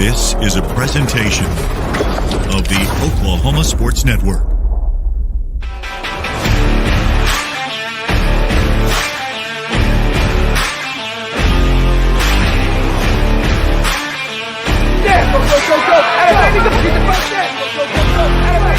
This is a presentation of the Oklahoma Sports Network. Yeah, go. Hey, baby, go. Get the first set. Go. Hey, go.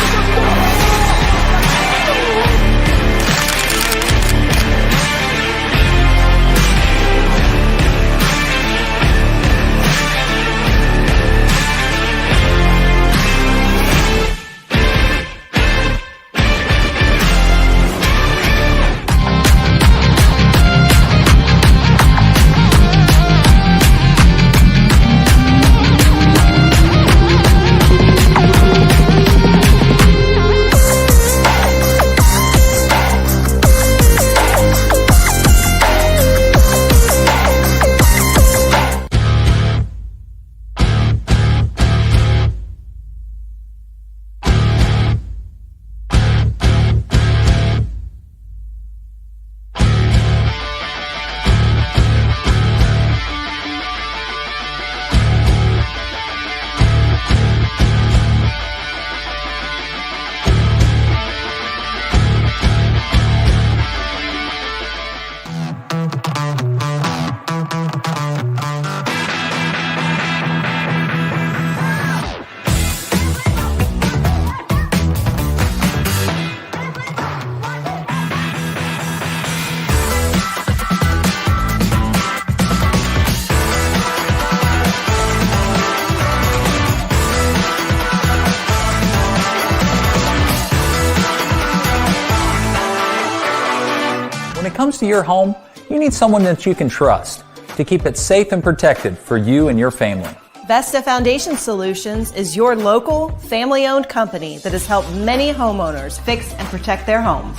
When it comes to your home, you need someone that you can trust to keep it safe and protected for you and your family. Vesta Foundation Solutions is your local, family-owned company that has helped many homeowners fix and protect their homes.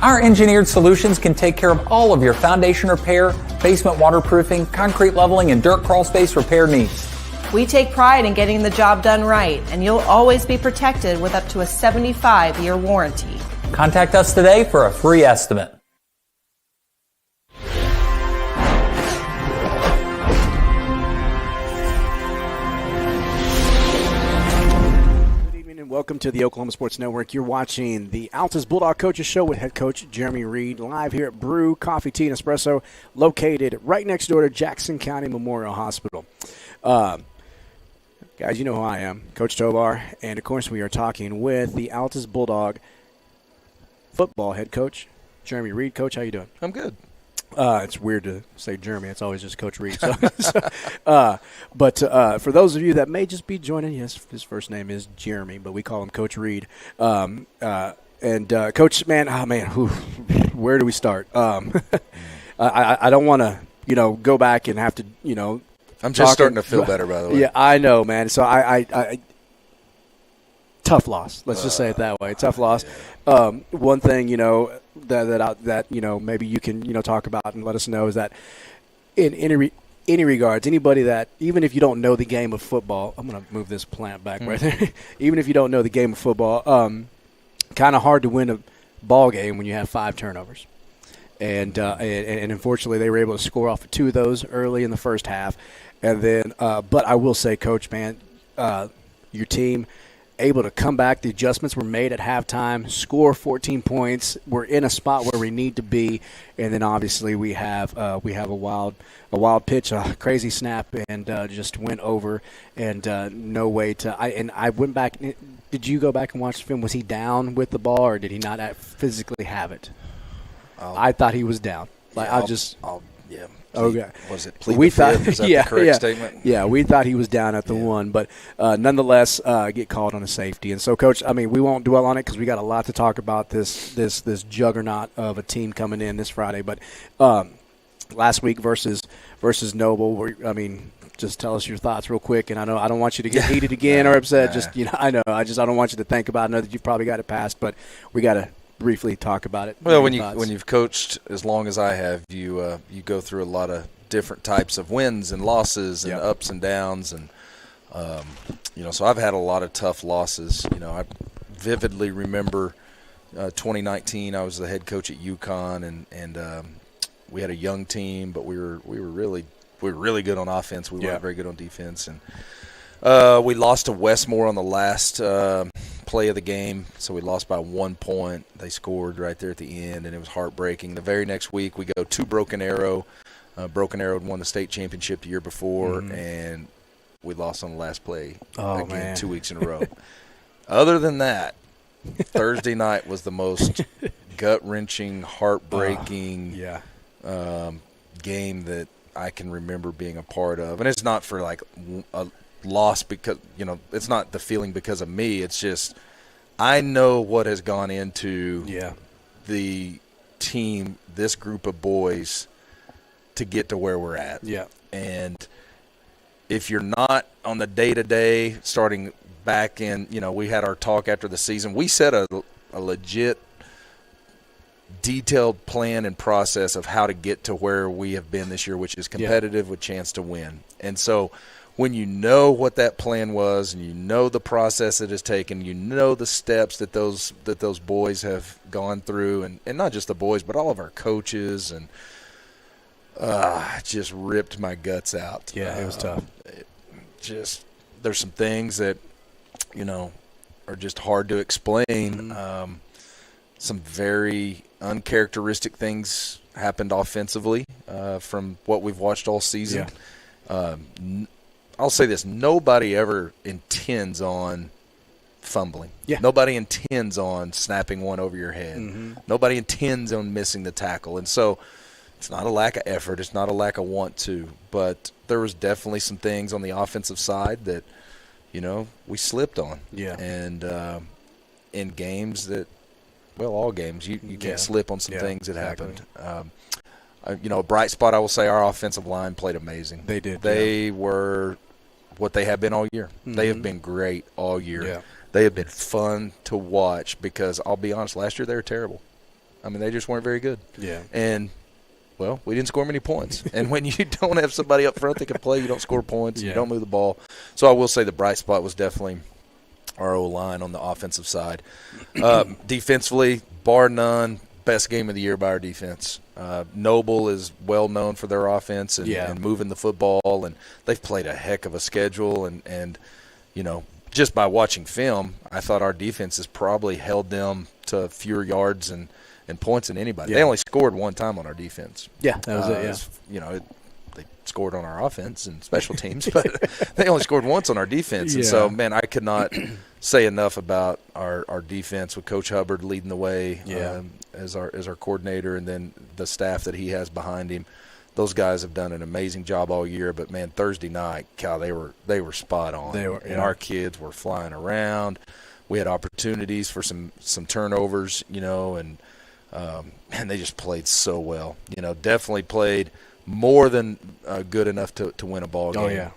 Our engineered solutions can take care of all of your foundation repair, basement waterproofing, concrete leveling, and dirt crawl space repair needs. We take pride in getting the job done right, and you'll always be protected with up to a 75-year warranty. Contact us today for a free estimate. Welcome to the Oklahoma Sports Network. You're watching the Altus Bulldog Coaches Show with head coach Jeremy Reed, live here at Brew Coffee, Tea, and Espresso, located right next door to Jackson County Memorial Hospital. Guys, you know who I am, Coach Tovar, and of course we are talking with the Altus Bulldog football head coach, Jeremy Reed. Coach, how you doing? I'm good. It's weird to say Jeremy. It's always just Coach Reed. But for those of you that may just be joining, yes, his first name is Jeremy, but we call him Coach Reed. And Coach, where do we start? I don't want to, go back and have to, I'm just starting to feel better, by the way. Yeah, I know, man. So I tough loss. Let's just say it that way. Tough loss. One thing, that maybe you can talk about and let us know is that in any regards, anybody that, even if you don't know the game of football, I'm going to move this plant back right there. Even if you don't know the game of football, kind of hard to win a ball game when you have 5 turnovers. And unfortunately, they were able to score off of 2 of those early in the first half. And then, but I will say, Coach, man, your team able to come back. The adjustments were made at halftime, score 14 points. We're in a spot where we need to be, and then obviously we have a wild pitch, a crazy snap, and just went over, and no way to. I went back. Did you go back and watch the film? Was he down with the ball, or did he not physically have it? I thought he was down. Yeah. Okay. Was it plead we the thought, fifth? Is that the correct statement? Yeah, we thought he was down at the one, but nonetheless, get called on a safety. And so, Coach, we won't dwell on it because we got a lot to talk about this juggernaut of a team coming in this Friday. But last week versus Noble, just tell us your thoughts real quick. And I know I don't want you to get heated again or upset. I don't want you to think about it. I know that you've probably got it passed, but we got to briefly talk about it. Well, when you've coached as long as I have, you go through a lot of different types of wins and losses and ups and downs, and so I've had a lot of tough losses. I vividly remember 2019. I was the head coach at UConn, and we had a young team, but we were really good on offense. We weren't very good on defense, and We lost to Westmore on the last play of the game, so we lost by 1 point. They scored right there at the end, and it was heartbreaking. The very next week, we go to Broken Arrow. Broken Arrow had won the state championship the year before, and we lost on the last play again 2 weeks in a row. Other than that, Thursday night was the most gut-wrenching, heartbreaking game that I can remember being a part of. And it's not for like a loss because, it's not the feeling because of me. It's just I know what has gone into the team, this group of boys, to get to where we're at. Yeah. And if you're not on the day-to-day, starting back in, we had our talk after the season. We set a legit detailed plan and process of how to get to where we have been this year, which is competitive with chance to win. And so when you know what that plan was and you know the process it has taken, you know the steps that those boys have gone through, and not just the boys, but all of our coaches, and it just ripped my guts out. Yeah, it was tough. There's some things that, are just hard to explain. Some very uncharacteristic things happened offensively from what we've watched all season. I'll say this. Nobody ever intends on fumbling. Yeah. Nobody intends on snapping one over your head. Nobody intends on missing the tackle. And so it's not a lack of effort. It's not a lack of want to. But there was definitely some things on the offensive side that, we slipped on. Yeah. And in games that, all games, you can't slip on some things that happened. A bright spot, I will say, our offensive line played amazing. They did. They were what they have been all year. They have been great all year. Yeah. They have been fun to watch because, I'll be honest, last year they were terrible. I mean, they just weren't very good. Yeah. And, we didn't score many points. And when you don't have somebody up front that can play, you don't score points, you don't move the ball. So I will say the bright spot was definitely our O-line on the offensive side. Defensively, bar none, best game of the year by our defense. Noble is well known for their offense and moving the football, and they've played a heck of a schedule. And just by watching film, I thought our defense has probably held them to fewer yards and points than anybody. They only scored one time on our defense. Yeah, that was it. Yeah. They scored on our offense and special teams, but they only scored once on our defense. And so, man, I could not say enough about our defense with Coach Hubbard leading the way as our coordinator, and then the staff that he has behind him. Those guys have done an amazing job all year. But, man, Thursday night, Cal, they were spot on. They were, and our kids were flying around. We had opportunities for some turnovers, and they just played so well. Definitely played more than good enough to win a ball game. Oh, yeah.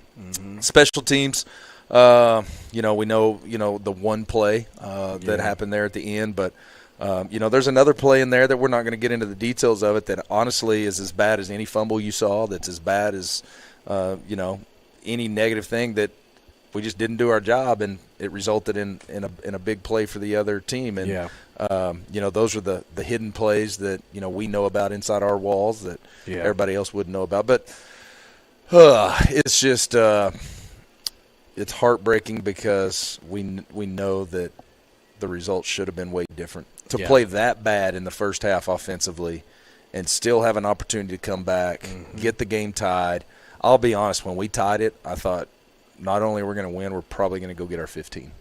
Special teams, we know, the one play that happened there at the end. But, there's another play in there that we're not going to get into the details of it that honestly is as bad as any fumble you saw, that's as bad as, any negative thing that we just didn't do our job, and it resulted in a big play for the other team. And those are the hidden plays that we know about inside our walls that everybody else wouldn't know about. But it's just it's heartbreaking because we know that the results should have been way different. To play that bad in the first half offensively and still have an opportunity to come back, get the game tied. I'll be honest, when we tied it, I thought, not only are we going to win, we're probably going to go get our 15.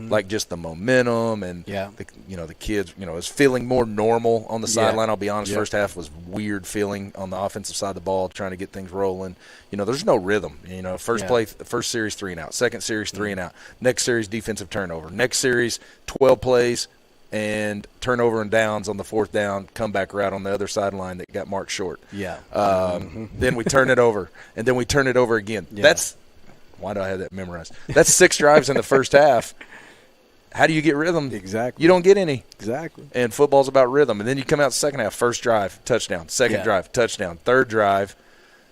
Like just the momentum and the kids, is feeling more normal on the sideline. I'll be honest, first half was weird feeling on the offensive side of the ball, trying to get things rolling. There's no rhythm. First series 3 and out, second series 3 and out, next series defensive turnover, next series 12 plays and turnover and downs on the fourth down, comeback route on the other sideline that got marked short. Then we turn it over, and then we turn it over again. Why do I have that memorized? That's 6 drives in the first half. How do you get rhythm? Exactly. You don't get any. Exactly. And football's about rhythm. And then you come out second half, first drive, touchdown, second drive, touchdown, third drive.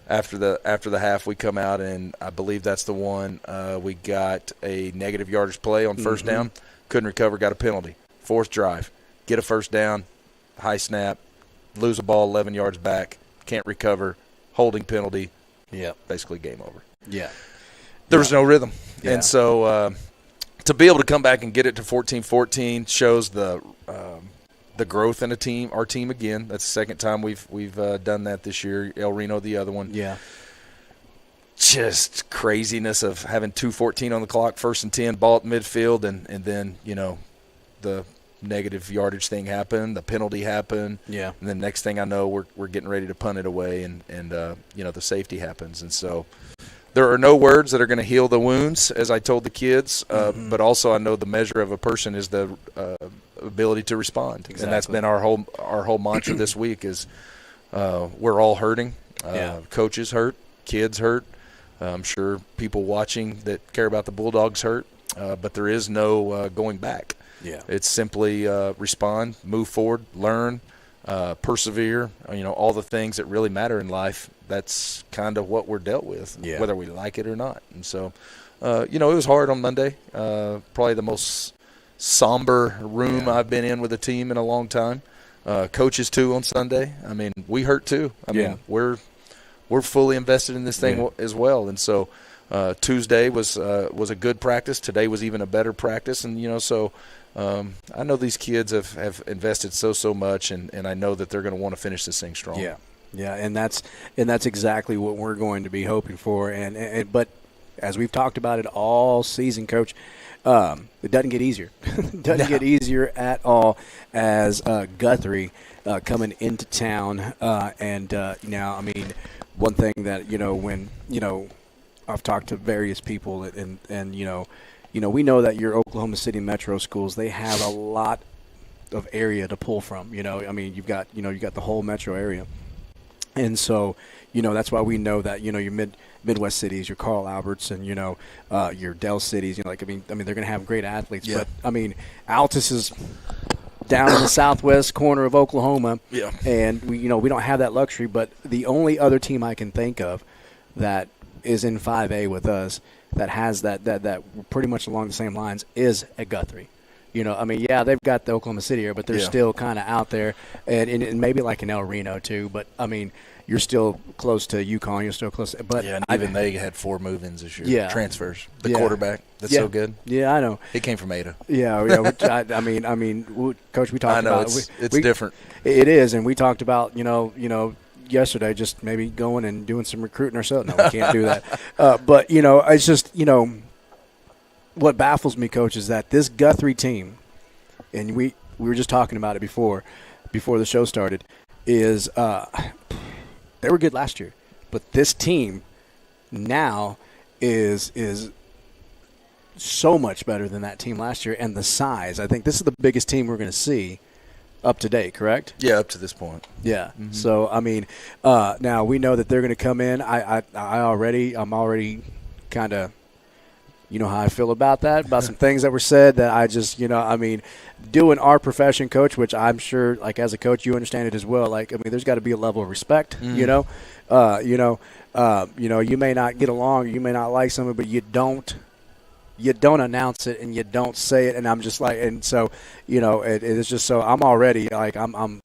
After the half, we come out, and I believe that's the one we got a negative yardage play on first down. Couldn't recover, got a penalty. Fourth drive, get a first down, high snap, lose a ball 11 yards back, can't recover, holding penalty. Yeah. Basically game over. Yeah. There was no rhythm. Yeah. And so to be able to come back and get it to 14-14 shows the growth in our team again. That's the second time we've done that this year. El Reno, the other one. Yeah. Just craziness of having 2:14 on the clock, 1st and 10, ball at midfield, and then, the negative yardage thing happened, the penalty happened. Yeah. And then next thing I know, we're getting ready to punt it away, and the safety happens. And so there are no words that are going to heal the wounds, as I told the kids, but also I know the measure of a person is the ability to respond. Exactly. And that's been our whole mantra this week is we're all hurting. Coaches hurt, kids hurt. I'm sure people watching that care about the Bulldogs hurt, but there is no going back. Yeah. It's simply respond, move forward, learn, persevere, all the things that really matter in life. That's kind of what we're dealt with, whether we like it or not. And so, it was hard on Monday, probably the most somber room I've been in with a team in a long time. Coaches, too, on Sunday. I mean, we hurt, too. I mean, we're fully invested in this thing as well. And so Tuesday was a good practice. Today was even a better practice. And, I know these kids have invested so much, and I know that they're going to want to finish this thing strong. Yeah, and that's exactly what we're going to be hoping for. But as we've talked about it all season, Coach, it doesn't get easier. It doesn't get easier at all as Guthrie coming into town. Now, I mean, one thing that, when, I've talked to various people and we know that your Oklahoma City metro schools, they have a lot of area to pull from. I mean, you've got the whole metro area. And so, that's why we know that, your Midwest cities, your Carl Alberts and, your Dell cities, I mean, they're going to have great athletes. Yeah. But, I mean, Altus is down in the southwest corner of Oklahoma. Yeah. And, we don't have that luxury. But the only other team I can think of that is in 5A with us that has that pretty much along the same lines is at Guthrie. I mean, they've got the Oklahoma City area, but they're still kind of out there, and maybe like in El Reno too. But I mean, you're still close to UConn. You're still close. But and even they had 4 move-ins this year. Yeah. Transfers. The quarterback. That's so good. Yeah, I know. He came from Ada. Yeah. Which I mean, Coach, we talked about. It's different. It is, and we talked about yesterday just maybe going and doing some recruiting ourselves. No, we can't do that. But it's just what baffles me, Coach, is that this Guthrie team, and we were just talking about it before the show started, is they were good last year, but this team now is so much better than that team last year, and the size. I think this is the biggest team we're going to see up to date, correct? Yeah, up to this point. Yeah. Mm-hmm. So I mean, now we know that they're going to come in. I'm already kind of. You know how I feel about that, about some things that were said that I just, doing our profession, Coach, which I'm sure, like, as a coach, you understand it as well. Like, I mean, there's got to be a level of respect, you may not get along, you may not like someone, but you don't announce it and you don't say it. And I'm just like, and so, it is just so I'm already like, I'm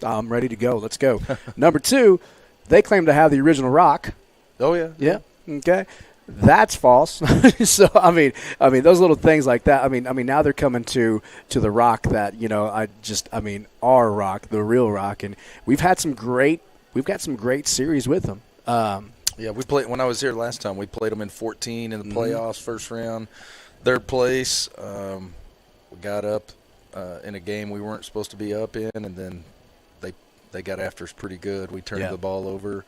ready to go. Let's go. Number 2, they claim to have the original rock. Oh, yeah. Yeah. Okay. That's false. So I mean, those little things like that. I mean, now they're coming to the rock that our rock, the real rock, and we've got some great series with them. We played when I was here last time. We played them in 14 in the playoffs, first round, third place. We got up in a game we weren't supposed to be up in, and then they got after us pretty good. We turned the ball over.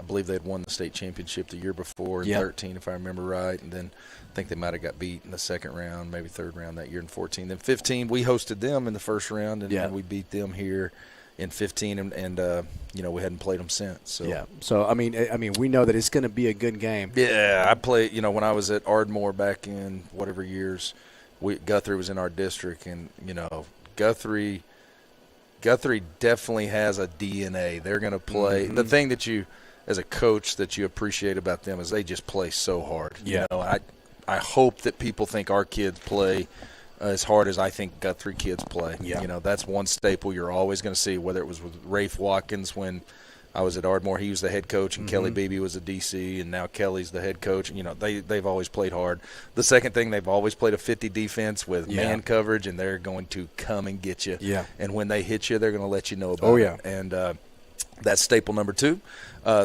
I believe they had won the state championship the year before in 13, if I remember right. And then I think they might have got beat in the second round, maybe third round that year in 14. Then 15, we hosted them in the first round, and we beat them here in 15, and we hadn't played them since. So. Yeah. So I mean, we know that it's going to be a good game. Yeah, I played. When I was at Ardmore back in whatever years, Guthrie was in our district, and Guthrie definitely has a DNA. They're going to play. The thing that you, as a coach, that you appreciate about them is they just play so hard. Yeah. I hope that people think our kids play as hard as I think Guthrie kids play. Yeah. That's one staple you're always going to see, whether it was with Rafe Watkins when I was at Ardmore. He was the head coach, and Kelly Beebe was a DC, and now Kelly's the head coach. You know, they've always played hard. The second thing, they've always played a 50 defense with man coverage, and they're going to come and get you. Yeah. And when they hit you, they're going to let you know about it. And that's staple number 2.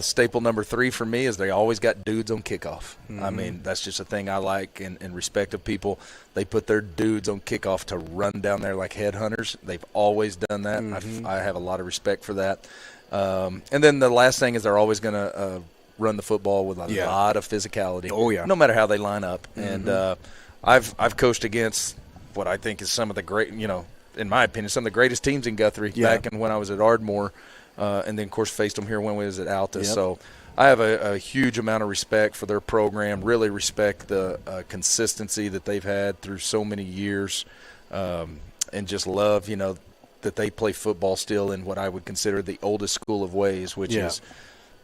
Staple number 3 for me is they always got dudes on kickoff. I mean, that's just a thing I like and respect of people. They put their dudes on kickoff to run down there like headhunters. They've always done that. I have a lot of respect for that. And then the last thing is they're always going to run the football with a lot of physicality. Oh, yeah. No matter how they line up. And I've coached against what I think is some of the great, you know, in my opinion, some of the greatest teams in Guthrie back when I was at Ardmore. And then, of course, faced them here when we was at Altus. So I have a huge amount of respect for their program, really respect the consistency that they've had through so many years, and just love, you know, that they play football still in what I would consider the oldest school of ways, which is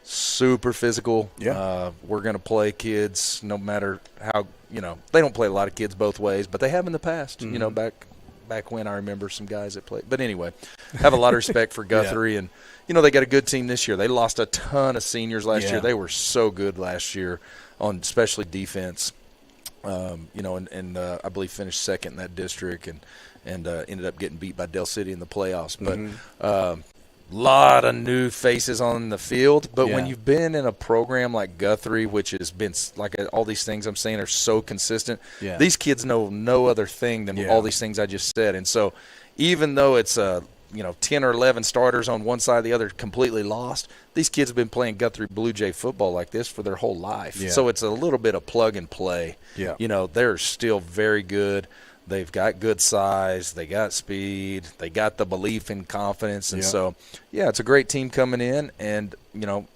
super physical. We're going to play kids no matter how, you know, they don't play a lot of kids both ways, but they have in the past, you know, back when I remember some guys that played. But anyway, have a lot of respect for Guthrie. And, you know, they got a good team this year. They lost a ton of seniors last year. They were so good last year on especially defense, you know, and I believe finished second in that district and ended up getting beat by Del City in the playoffs. But lot of new faces on the field, but when you've been in a program like Guthrie, which has been like all these things I'm saying are so consistent, these kids know no other thing than all these things I just said. And so even though it's you know, 10 or 11 starters on one side, the other completely lost, these kids have been playing Guthrie Blue Jay football like this for their whole life. So it's a little bit of plug and play. You know, they're still very good. They've got good size. They got speed. They got the belief and confidence. And so, it's a great team coming in. And, you know,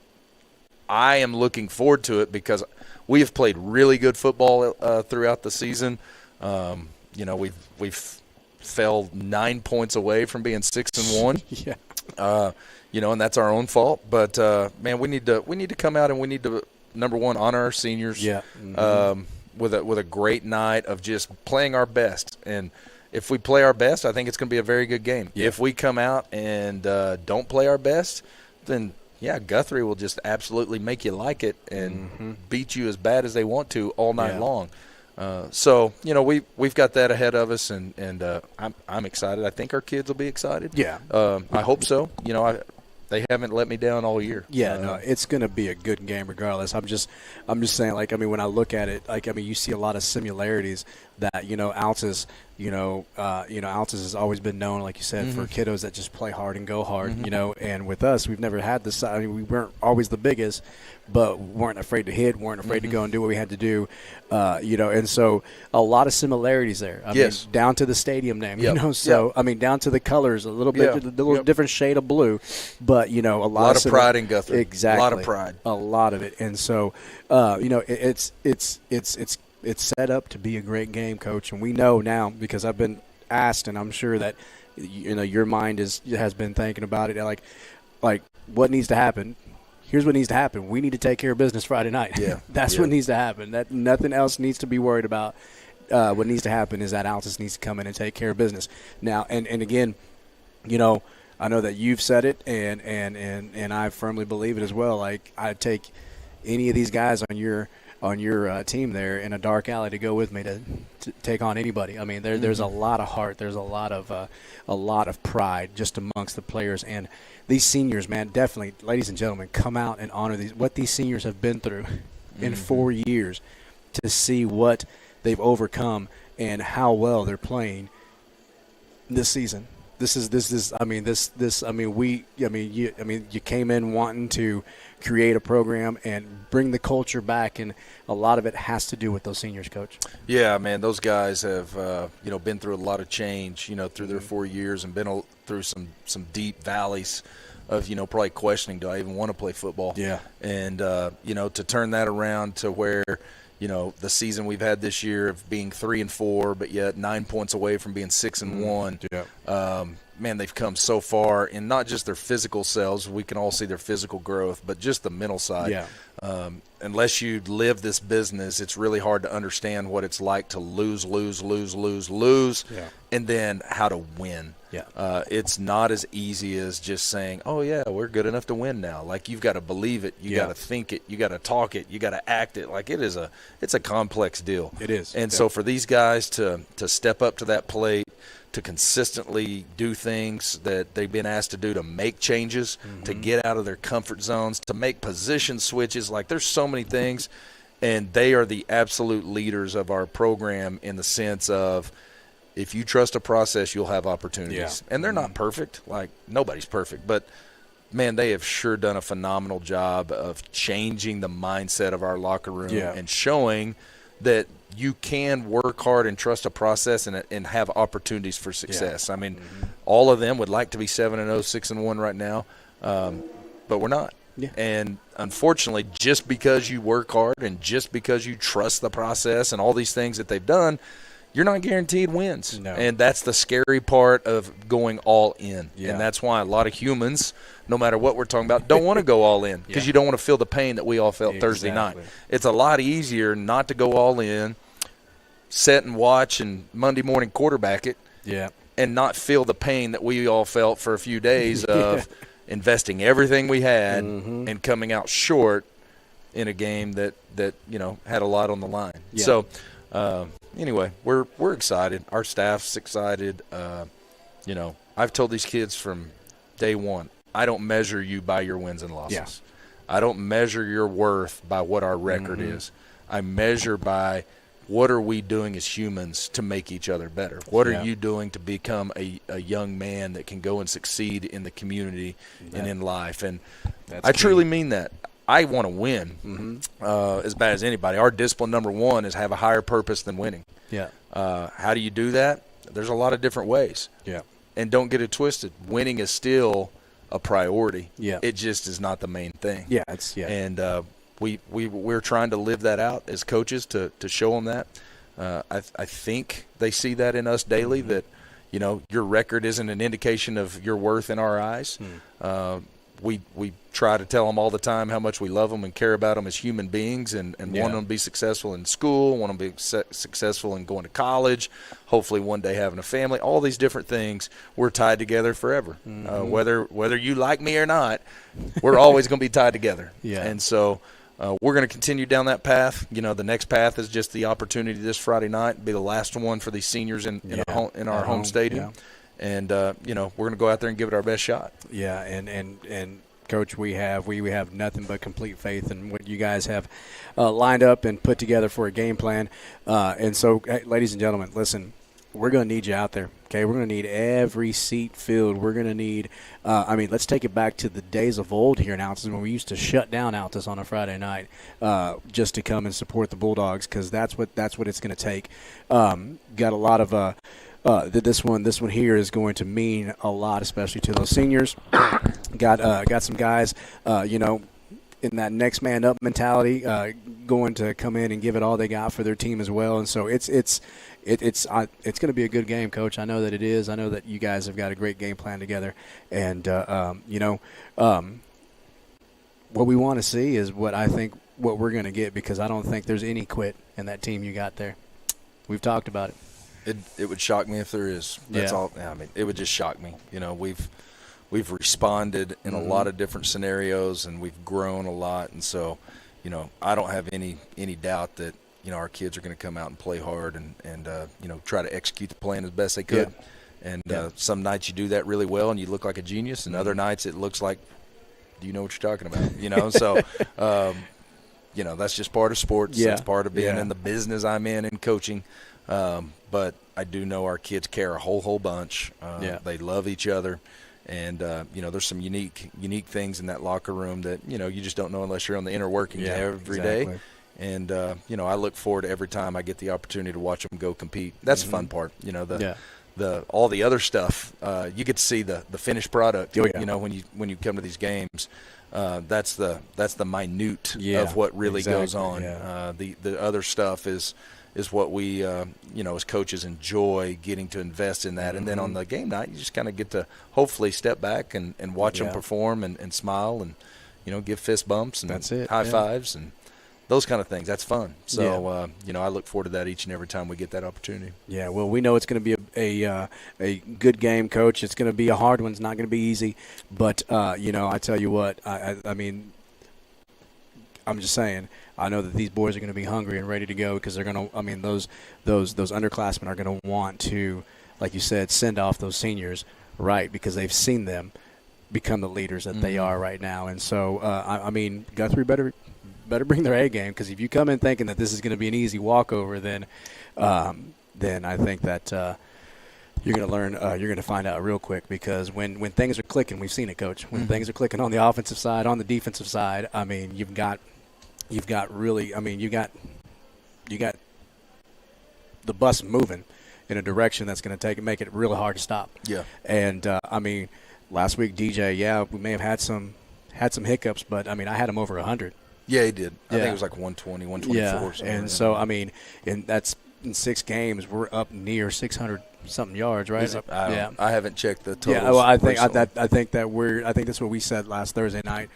I am looking forward to it because we have played really good football throughout the season. You know, we've fell 9 points away from being 6-1. You know, and that's our own fault. But, man, we need to come out and we need to, number one, honor our seniors. With a great night of just playing our best. And if we play our best, I think it's going to be a very good game. If we come out and don't play our best, then, Guthrie will just absolutely make you like it and beat you as bad as they want to all night long. So, you know, we've got that ahead of us, and I'm excited. I think our kids will be excited. I hope so. You know, they haven't let me down all year. No, it's going to be a good game regardless. I'm just saying, like, I mean, when I look at it, like, I mean, you see a lot of similarities that, you know, Altus, Altus has always been known, like you said, for kiddos that just play hard and go hard, you know, and with us, we've never had this. I mean, we weren't always the biggest, but weren't afraid to hit, weren't afraid to go and do what we had to do, you know, and so a lot of similarities there. I mean, down to the stadium name, you know, so, I mean, down to the colors, a little bit, a little different shade of blue, but, you know, a lot of pride in Guthrie. Exactly. A lot of pride. A lot of it. And so, you know, it's set up to be a great game, Coach, and we know now because I've been asked, and I'm sure that, you know, your mind has been thinking about it, like what needs to happen. Here's what needs to happen. We need to take care of business Friday night. That's what needs to happen. That nothing else needs to be worried about. What needs to happen is that Altus needs to come in and take care of business. Now, and again, you know, I know that you've said it, and I firmly believe it as well. Like, I'd take any of these guys on your team there in a dark alley to go with me to take on anybody. I mean, there's a lot of heart. There's a lot of pride just amongst the players. And these seniors, man, definitely, ladies and gentlemen, come out and honor what these seniors have been through in 4 years to see what they've overcome and how well they're playing this season. You came in wanting to create a program and bring the culture back, and a lot of it has to do with those seniors, Coach. Yeah, man, those guys have been through a lot of change, you know, through their 4 years, and been through some deep valleys of, you know, probably questioning, do I even want to play football? And you know, to turn that around to where, you know, the season we've had this year of being 3-4, but yet 9 points away from being 6-1. Man, they've come so far in not just their physical selves. We can all see their physical growth, but just the mental side. unless you live this business, it's really hard to understand what it's like to lose, and then how to win. Yeah. It's not as easy as just saying, oh, yeah, we're good enough to win now. Like, you've got to believe it. You got to think it. You got to talk it. You got to act it. Like, it's a complex deal. It is. And so for these guys to step up to that plate, to consistently do things that they've been asked to do, to make changes, to get out of their comfort zones, to make position switches. Like, there's so many things, and they are the absolute leaders of our program in the sense of, if you trust a process, you'll have opportunities. And they're not perfect. Like, nobody's perfect. But, man, they have sure done a phenomenal job of changing the mindset of our locker room and showing that you can work hard and trust a process and have opportunities for success. I mean, all of them would like to be 7-0, 6-1 right now, but we're not. Yeah. And unfortunately, just because you work hard and just because you trust the process and all these things that they've done, you're not guaranteed wins. No. And that's the scary part of going all in. Yeah. And that's why a lot of humans, no matter what we're talking about, don't want to go all in because you don't want to feel the pain that we all felt Thursday night. It's a lot easier not to go all in, sit and watch and Monday morning quarterback it, and not feel the pain that we all felt for a few days of investing everything we had and coming out short in a game that had a lot on the line. Yeah. So anyway, we're excited. Our staff's excited. I've told these kids from day one, I don't measure you by your wins and losses. Yeah. I don't measure your worth by what our record is. I measure by what are we doing as humans to make each other better? What are you doing to become a young man that can go and succeed in the community and in life? And I truly mean that. I want to win as bad as anybody. Our discipline number one is have a higher purpose than winning. Yeah. How do you do that? There's a lot of different ways. Yeah. And don't get it twisted. Winning is still a priority. Yeah. It just is not the main thing. Yeah. And we're trying to live that out as coaches to show them that. I think they see that in us daily, that your record isn't an indication of your worth in our eyes. We try to tell them all the time how much we love them and care about them as human beings, and want them to be successful in school, want them to be successful in going to college, hopefully one day having a family. All these different things, we're tied together forever. Whether you like me or not, we're always going to be tied together. Yeah. And so we're going to continue down that path. The next path is just the opportunity this Friday night, be the last one for these seniors in our home stadium. Yeah. And we're going to go out there and give it our best shot. Yeah, and Coach, we have nothing but complete faith in what you guys have lined up and put together for a game plan. And so, hey, ladies and gentlemen, listen, we're going to need you out there. Okay, we're going to need every seat filled. We're going to need. Let's take it back to the days of old here in Altus when we used to shut down Altus on a Friday night just to come and support the Bulldogs, because that's what it's going to take. Got a lot of. This one here is going to mean a lot, especially to those seniors. Got some guys, in that next man up mentality, going to come in and give it all they got for their team as well. And so it's going to be a good game, Coach. I know that it is. I know that you guys have got a great game plan together. And what we want to see is what we're going to get, because I don't think there's any quit in that team you got there. We've talked about it. It would shock me if there is. That's all. It would just shock me. We've responded in a lot of different scenarios, and we've grown a lot. And so, I don't have any doubt that our kids are going to come out and play hard and try to execute the plan as best they could. Yeah. And some nights you do that really well, and you look like a genius, and other nights it looks like, do you know what you're talking about? So. That's just part of sports. Yeah. That's part of being in the business I'm in and coaching. But I do know our kids care a whole bunch. They love each other. And, there's some unique things in that locker room that, you just don't know unless you're on the inner workings every day. And, I look forward to every time I get the opportunity to watch them go compete. That's the fun part. All the other stuff, you get to see the finished product, when you come to these games. That's the minute of what really goes on. Yeah. The other stuff is what we as coaches enjoy getting to invest in that. And then on the game night, you just kind of get to hopefully step back and watch them perform and smile and give fist bumps and that's it. high fives, and those kind of things. That's fun. So, I look forward to that each and every time we get that opportunity. Yeah, well, we know it's going to be a good game, Coach. It's going to be a hard one. It's not going to be easy. But, I tell you what, I mean, I'm just saying, I know that these boys are going to be hungry and ready to go because they're going to – I mean, those underclassmen are going to want to, like you said, send off those seniors, right, because they've seen them become the leaders that they are right now. And so, I mean, Guthrie better bring their A game, because if you come in thinking that this is going to be an easy walkover, then I think that you're going to learn. You're going to find out real quick, because when things are clicking, we've seen it, Coach. When things are clicking on the offensive side, on the defensive side, I mean, you've got really. I mean, you got the bus moving in a direction that's going to make it really hard to stop. Yeah. And I mean, last week, DJ, we may have had some hiccups, but I mean, I had him over 100. Yeah, he did. I think it was like 120, 124. Yeah, and so, I mean, that's in 6 games, we're up near 600-something yards, right? I haven't checked the totals. Yeah, well, I think that's what we said last Thursday night.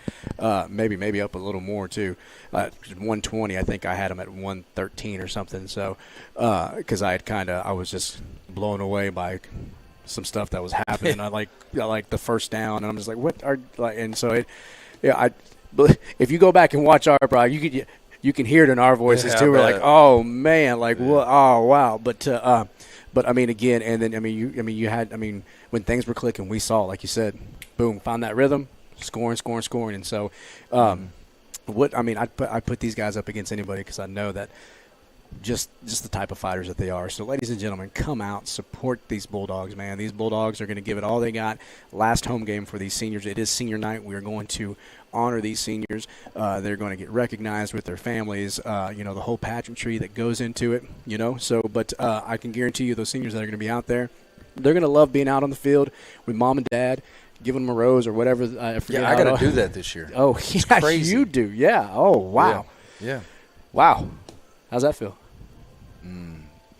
Maybe up a little more too. 120. I think I had him at 113 or something. So, because I was just blown away by some stuff that was happening. I like the first down, and I'm just like, what are like? And so if you go back and watch our product, you can hear it in our voices too. We're like, oh man, like what? Oh wow. But I mean, again, and then you had when things were clicking, we saw, like you said, boom, found that rhythm, scoring, and so I put these guys up against anybody, because I know that just the type of fighters that they are. So, ladies and gentlemen, come out, support these Bulldogs, man. These Bulldogs are going to give it all they got. Last home game for these seniors. It is senior night. We are going to honor these seniors. They're going to get recognized with their families, the whole pageantry that goes into it, So, but I can guarantee you those seniors that are going to be out there, they're going to love being out on the field with mom and dad, giving them a rose or whatever. I got to do that this year. Oh, yeah, crazy. You do. Yeah. Oh, wow. Yeah. Wow. How's that feel?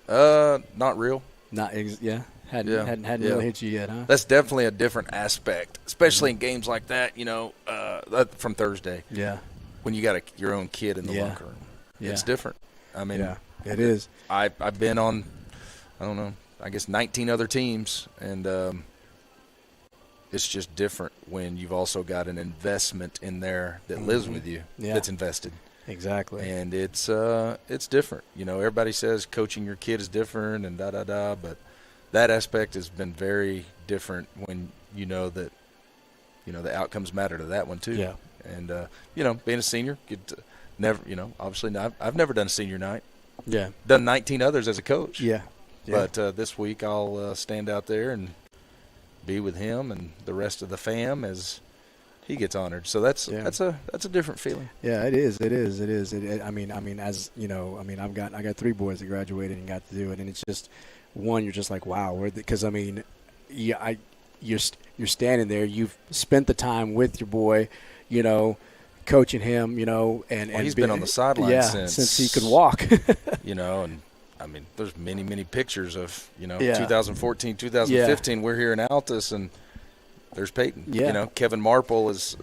Not real. Hadn't really hit you yet, huh? That's definitely a different aspect, especially in games like that. From Thursday. Yeah. When you got your own kid in the locker room, it's different. I mean, it is. I've been on, I don't know, I guess 19 other teams, and it's just different when you've also got an investment in there that lives with you. That's invested. Exactly. And it's different. Everybody says coaching your kid is different and but that aspect has been very different when you know that the outcomes matter to that one too. Yeah. And being a senior, obviously I've never done a senior night. Yeah. Done 19 others as a coach. Yeah. But this week I'll stand out there and be with him and the rest of the fam as he gets honored. So that's a different feeling. Yeah, it is. I've got 3 boys that graduated and got to do it, and it's just one. You're just like, wow, because you're standing there. You've spent the time with your boy, coaching him, and he's been on the sideline since he could walk. And there's many pictures of 2014, 2015. We're here in Altus and. There's Peyton. Yeah. Kevin Marple is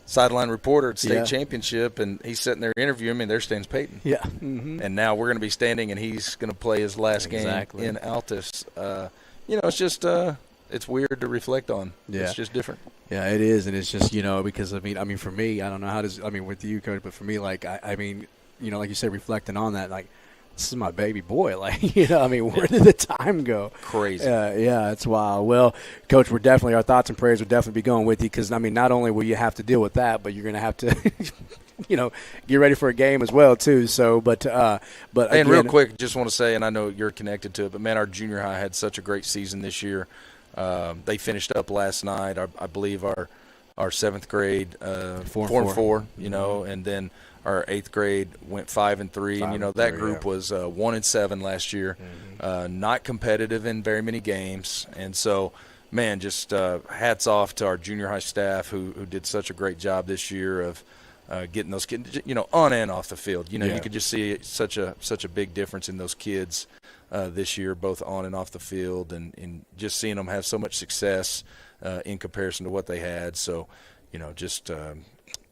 sideline reporter at state championship, and he's sitting there interviewing me, and there stands Peyton. Yeah. Mm-hmm. And now we're going to be standing, and he's going to play his last game in Altus. It's just it's weird to reflect on. Yeah. It's just different. Yeah, it is, and it's just because for me, I don't know how does with you, Coach, but for me, like like you said, reflecting on that, like. This is my baby boy. Where did the time go? Crazy. It's wild. Well, Coach, our thoughts and prayers would definitely be going with you, because, not only will you have to deal with that, but you're going to have to, get ready for a game as well, too. So, but and real quick, just want to say, and I know you're connected to it, but, man, our junior high had such a great season this year. They finished up last night. I believe our 7th grade 4-4, and then – our 8th grade went 5-3, and that group was 1-7 last year, not competitive in very many games, and so, man, just hats off to our junior high staff who did such a great job this year of getting those kids, on and off the field. You could just see such a big difference in those kids this year, both on and off the field, and just seeing them have so much success in comparison to what they had. So,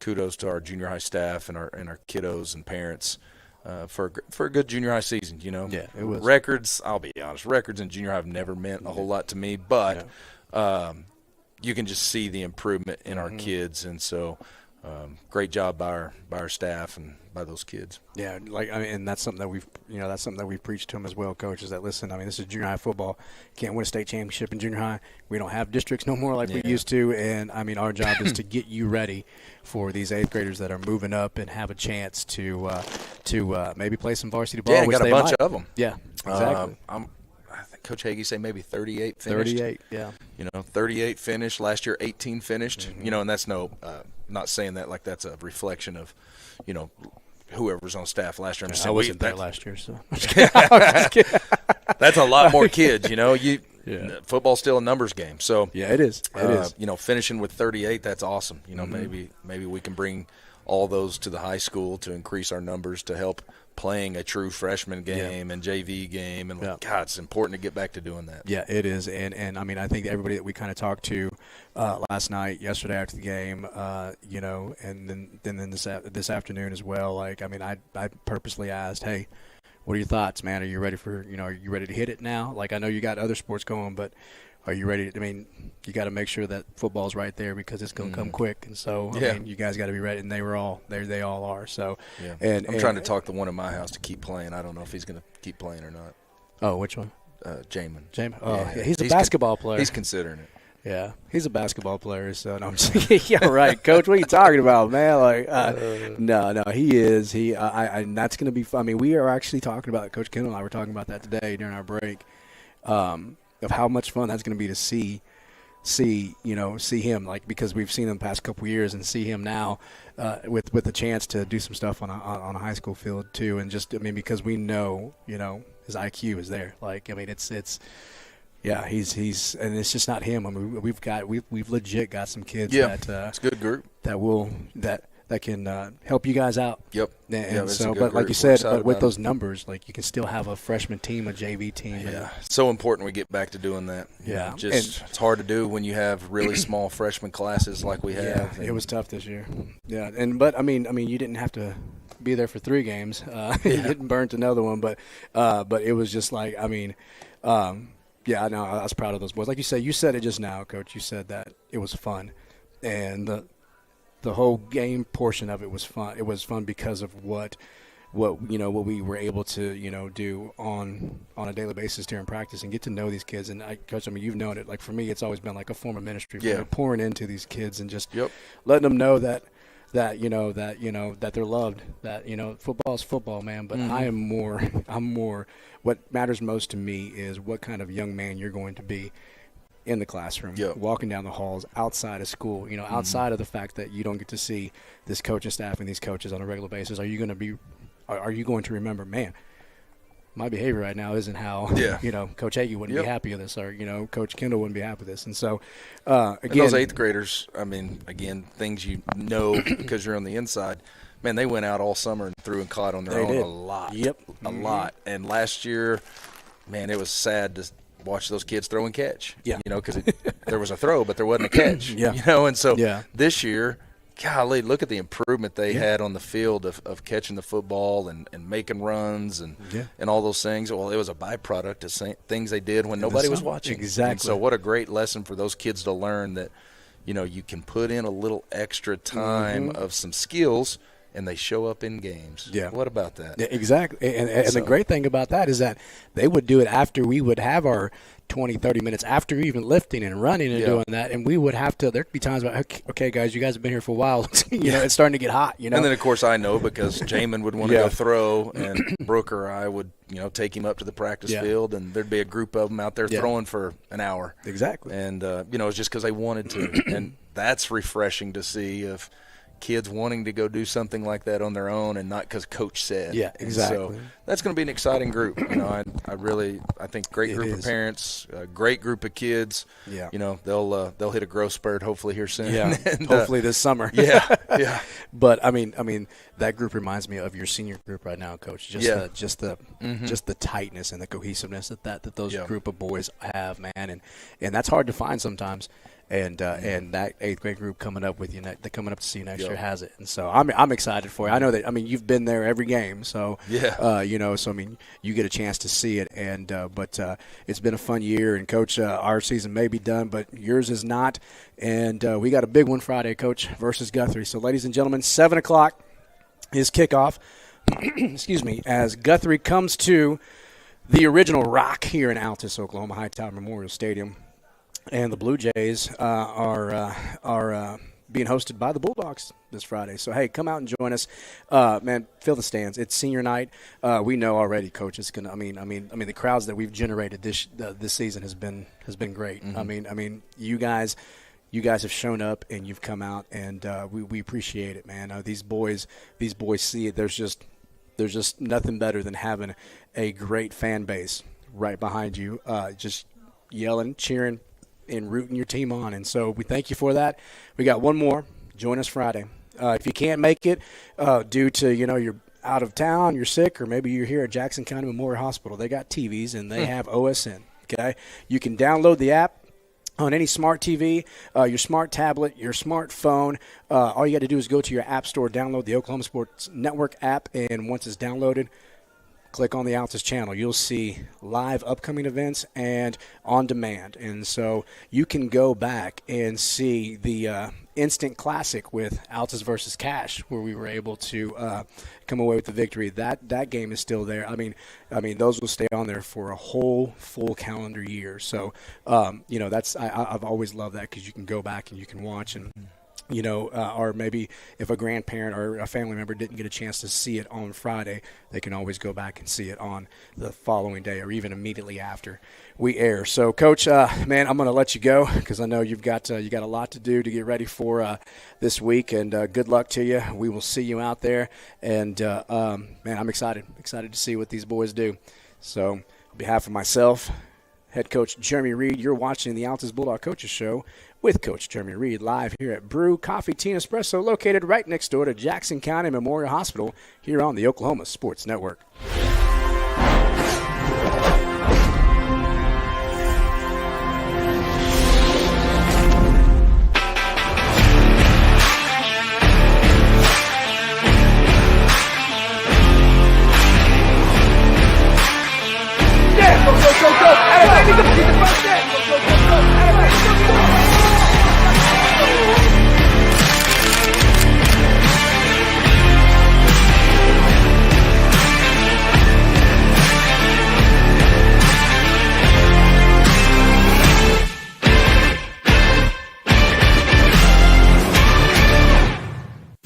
kudos to our junior high staff and our kiddos and parents for a good junior high season. Yeah, it was. Records. I'll be honest. Records in junior high have never meant a whole lot to me, but you can just see the improvement in our kids, and so great job by our staff and by those kids. Yeah, and that's something that we've preached to them as well, Coach. Is that listen? This is junior high football. Can't win a state championship in junior high. We don't have districts no more like we used to, and our job is to get you ready for these 8th graders that are moving up and have a chance to maybe play some varsity ball. Yeah, which got a they bunch might. of them. Yeah, exactly. I think Coach Hagee say maybe 38 finished. 38, yeah. 38 finished. Last year, 18 finished. And that's not saying that like that's a reflection of, whoever's on staff last year. I'm just saying I wasn't there last year, so. That's a lot more kids, Football's still a numbers game. So yeah, it is. It is. Finishing with 38, that's awesome. Maybe we can bring all those to the high school to increase our numbers to help playing a true freshman game and JV game. And God, it's important to get back to doing that. Yeah, it is. And I think everybody that we kind of talked to last night, yesterday after the game, and then this afternoon as well. I purposely asked, hey, what are your thoughts, man? Are you ready are you ready to hit it now? I know you got other sports going, but are you ready? You got to make sure that football's right there because it's going to come quick. And so, you guys got to be ready. And they all are. So, and I'm trying to talk the one in my house to keep playing. I don't know if he's going to keep playing or not. Oh, which one? Jamin. Oh, yeah. He's a basketball player. He's considering it. Yeah, he's a basketball player. So no, I'm saying, yeah, right, Coach. What are you talking about, man? No, he is. And that's going to be fun. We are actually talking about Coach Kendall and I were talking about that today during our break. Of how much fun that's going to be to see him, because we've seen him the past couple of years and see him now with the chance to do some stuff on a high school field too, and just because we know his IQ is there. He's and it's just not him. We've legit got some kids that it's a good group that can help you guys out. Yep. And so, but like you said, but with those numbers, you can still have a freshman team, a JV team. Yeah. So important we get back to doing that. Yeah. It's hard to do when you have really small freshman classes like we have. Yeah, it was tough this year. Yeah. But you didn't have to be there for 3 games. You didn't burn another one, but it was just yeah, no, I was proud of those boys. Like you said it just now, Coach. You said that it was fun, and the whole game portion of it was fun. It was fun because of what we were able to do on a daily basis during practice and get to know these kids. And Coach, you've known it. For me, it's always been like a form of ministry. Pouring into these kids and just letting them know that they're loved. That football is football, man. But I'm more. What matters most to me is what kind of young man you're going to be in the classroom, walking down the halls, outside of school, outside of the fact that you don't get to see this coaching staff and these coaches on a regular basis. Are you going to remember, man, my behavior right now isn't how, Coach Hagee wouldn't be happy with this, or, Coach Kendall wouldn't be happy with this. And so, again. And those 8th graders, again, things because you're on the inside. Man, they went out all summer and threw and caught on their own a lot. A lot. And last year, man, it was sad to watch those kids throw and catch. Yeah. Because there was a throw, but there wasn't a catch. And so this year, golly, look at the improvement they had on the field of catching the football and making runs and all those things. Well, it was a byproduct of things they did when nobody was watching. Exactly. And so what a great lesson for those kids to learn that, you can put in a little extra time of some skills and they show up in games. Yeah. What about that? Yeah, exactly. And the great thing about that is that they would do it after we would have our 20, 30 minutes after even lifting and running and doing that. And we would have to – there'd be times like, okay, guys, you guys have been here for a while. It's starting to get hot, And then, of course, I know because Jamin would want to go throw and Brooke or I would, take him up to the practice field and there'd be a group of them out there throwing for an hour. Exactly. And, it's just because they wanted to. And that's refreshing to see of – kids wanting to go do something like that on their own and not because coach said. Yeah, exactly. So that's going to be an exciting group. I think great group of parents, a great group of kids. Yeah. They'll hit a growth spurt hopefully here soon. Yeah. And, hopefully this summer. Yeah. But that group reminds me of your senior group right now, Coach. Just the tightness and the cohesiveness that those group of boys have, man, and that's hard to find sometimes. and that 8th grade group coming up with you, they're coming up to see you next year has it. And so I'm excited for you. I know that. I mean, you've been there every game, so so I mean, you get a chance to see it. And but it's been a fun year. And Coach, our season may be done, but yours is not. And we got a big one Friday, Coach, versus Guthrie. So, ladies and gentlemen, 7:00 is kickoff. Excuse me, as Guthrie comes to the original Rock here in Altus, Oklahoma, Hightower Memorial Stadium, and the Blue Jays are being hosted by the Bulldogs this Friday. So hey, come out and join us, man. Fill the stands. It's senior night. We know already, Coach. It's gonna. I mean, the crowds that we've generated this season has been great. I mean, you guys have shown up and you've come out, and we appreciate it, man. These boys see it. There's just nothing better than having a great fan base right behind you, just yelling, cheering, and rooting your team on. And so we thank you for that. We got one more. Join us Friday. If you can't make it due to, you're out of town, you're sick, or maybe you're here at Jackson County Memorial Hospital, they got TVs and they have OSN, okay? You can download the app on any smart TV, your smart tablet, your smartphone. All you got to do is go to your app store, download the Oklahoma Sports Network app, and once it's downloaded, click on the Altus channel. You'll see live upcoming events and on demand. And so you can go back and see the instant classic with Altus versus Cash, where we were able to come away with the victory. That game is still there. I mean, those will stay on there for a whole full calendar year. So, that's I've always loved that, because you can go back and you can watch and. Or maybe if a grandparent or a family member didn't get a chance to see it on Friday, they can always go back and see it on the following day or even immediately after we air. So, Coach, man, I'm going to let you go, because I know you've got a lot to do to get ready for this week, and good luck to you. We will see you out there, and man, I'm excited to see what these boys do. So, on behalf of myself, head coach Jeremy Reed, you're watching the Altus Bulldog Coaches Show with Coach Jeremy Reed, live here at Brew Coffee Tea and Espresso, located right next door to Jackson County Memorial Hospital, here on the Oklahoma Sports Network. Yeah, go, go, go, go. Hey, baby, go. Get the first down. Go, go, go, go. Hey, baby, go, go.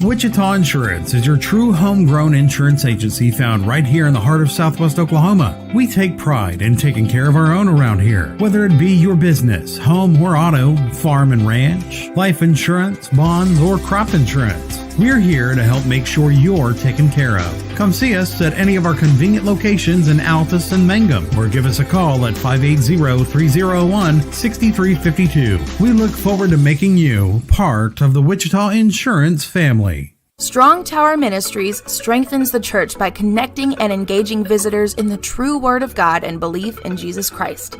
Wichita Insurance is your true homegrown insurance agency found right here in the heart of Southwest Oklahoma. We take pride in taking care of our own around here, whether it be your business, home or auto, farm and ranch, life insurance, bonds, or crop insurance. We're here to help make sure you're taken care of. Come see us at any of our convenient locations in Altus and Mangum, or give us a call at 580-301-6352. We look forward to making you part of the Wichita Insurance family. Strong Tower Ministries strengthens the church by connecting and engaging visitors in the true Word of God and belief in Jesus Christ.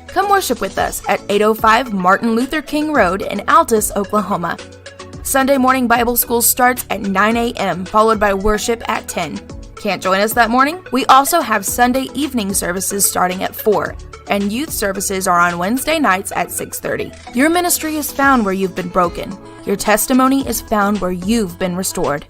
Come worship with us at 805 Martin Luther King Road in Altus, Oklahoma. Sunday morning Bible school starts at 9 a.m., followed by worship at 10. Can't join us that morning? We also have Sunday evening services starting at 4, and youth services are on Wednesday nights at 6:30. Your ministry is found where you've been broken. Your testimony is found where you've been restored.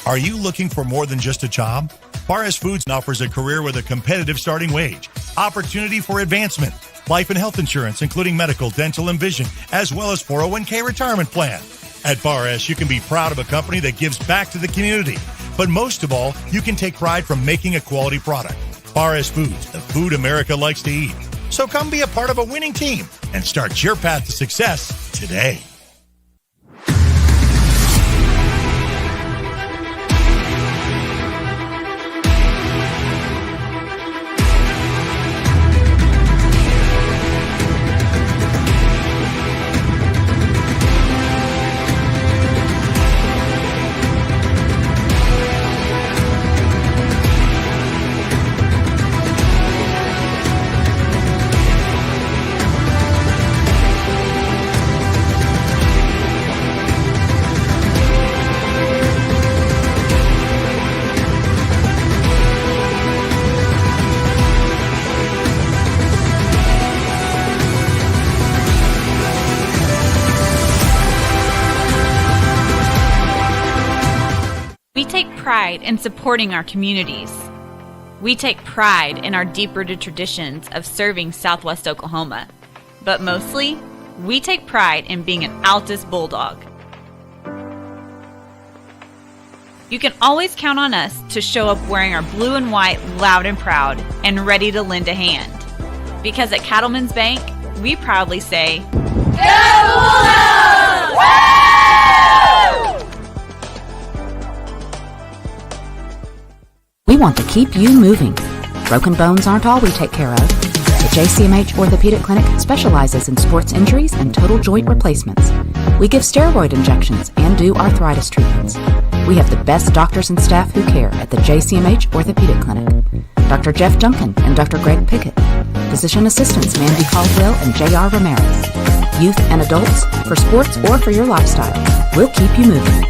Are you looking for more than just a job? Bar S Foods offers a career with a competitive starting wage, opportunity for advancement, life and health insurance, including medical, dental, and vision, as well as 401k retirement plan. At Bar S, you can be proud of a company that gives back to the community. But most of all, you can take pride from making a quality product. Bar S Foods, the food America likes to eat. So come be a part of a winning team and start your path to success today. pride in supporting our communities. We take pride in our deep-rooted traditions of serving Southwest Oklahoma. But mostly, we take pride in being an Altus Bulldog. You can always count on us to show up wearing our blue and white loud and proud and ready to lend a hand. Because at Cattlemen's Bank, we proudly say, Go Bulldogs! We want to keep you moving. Broken bones aren't all we take care of. The JCMH Orthopedic Clinic specializes in sports injuries and total joint replacements. We give steroid injections and do arthritis treatments. We have the best doctors and staff who care at the JCMH Orthopedic Clinic. Dr. Jeff Duncan and Dr. Greg Pickett. Physician assistants Mandy Caldwell and J.R. Ramirez. Youth and adults, for sports or for your lifestyle. We'll keep you moving.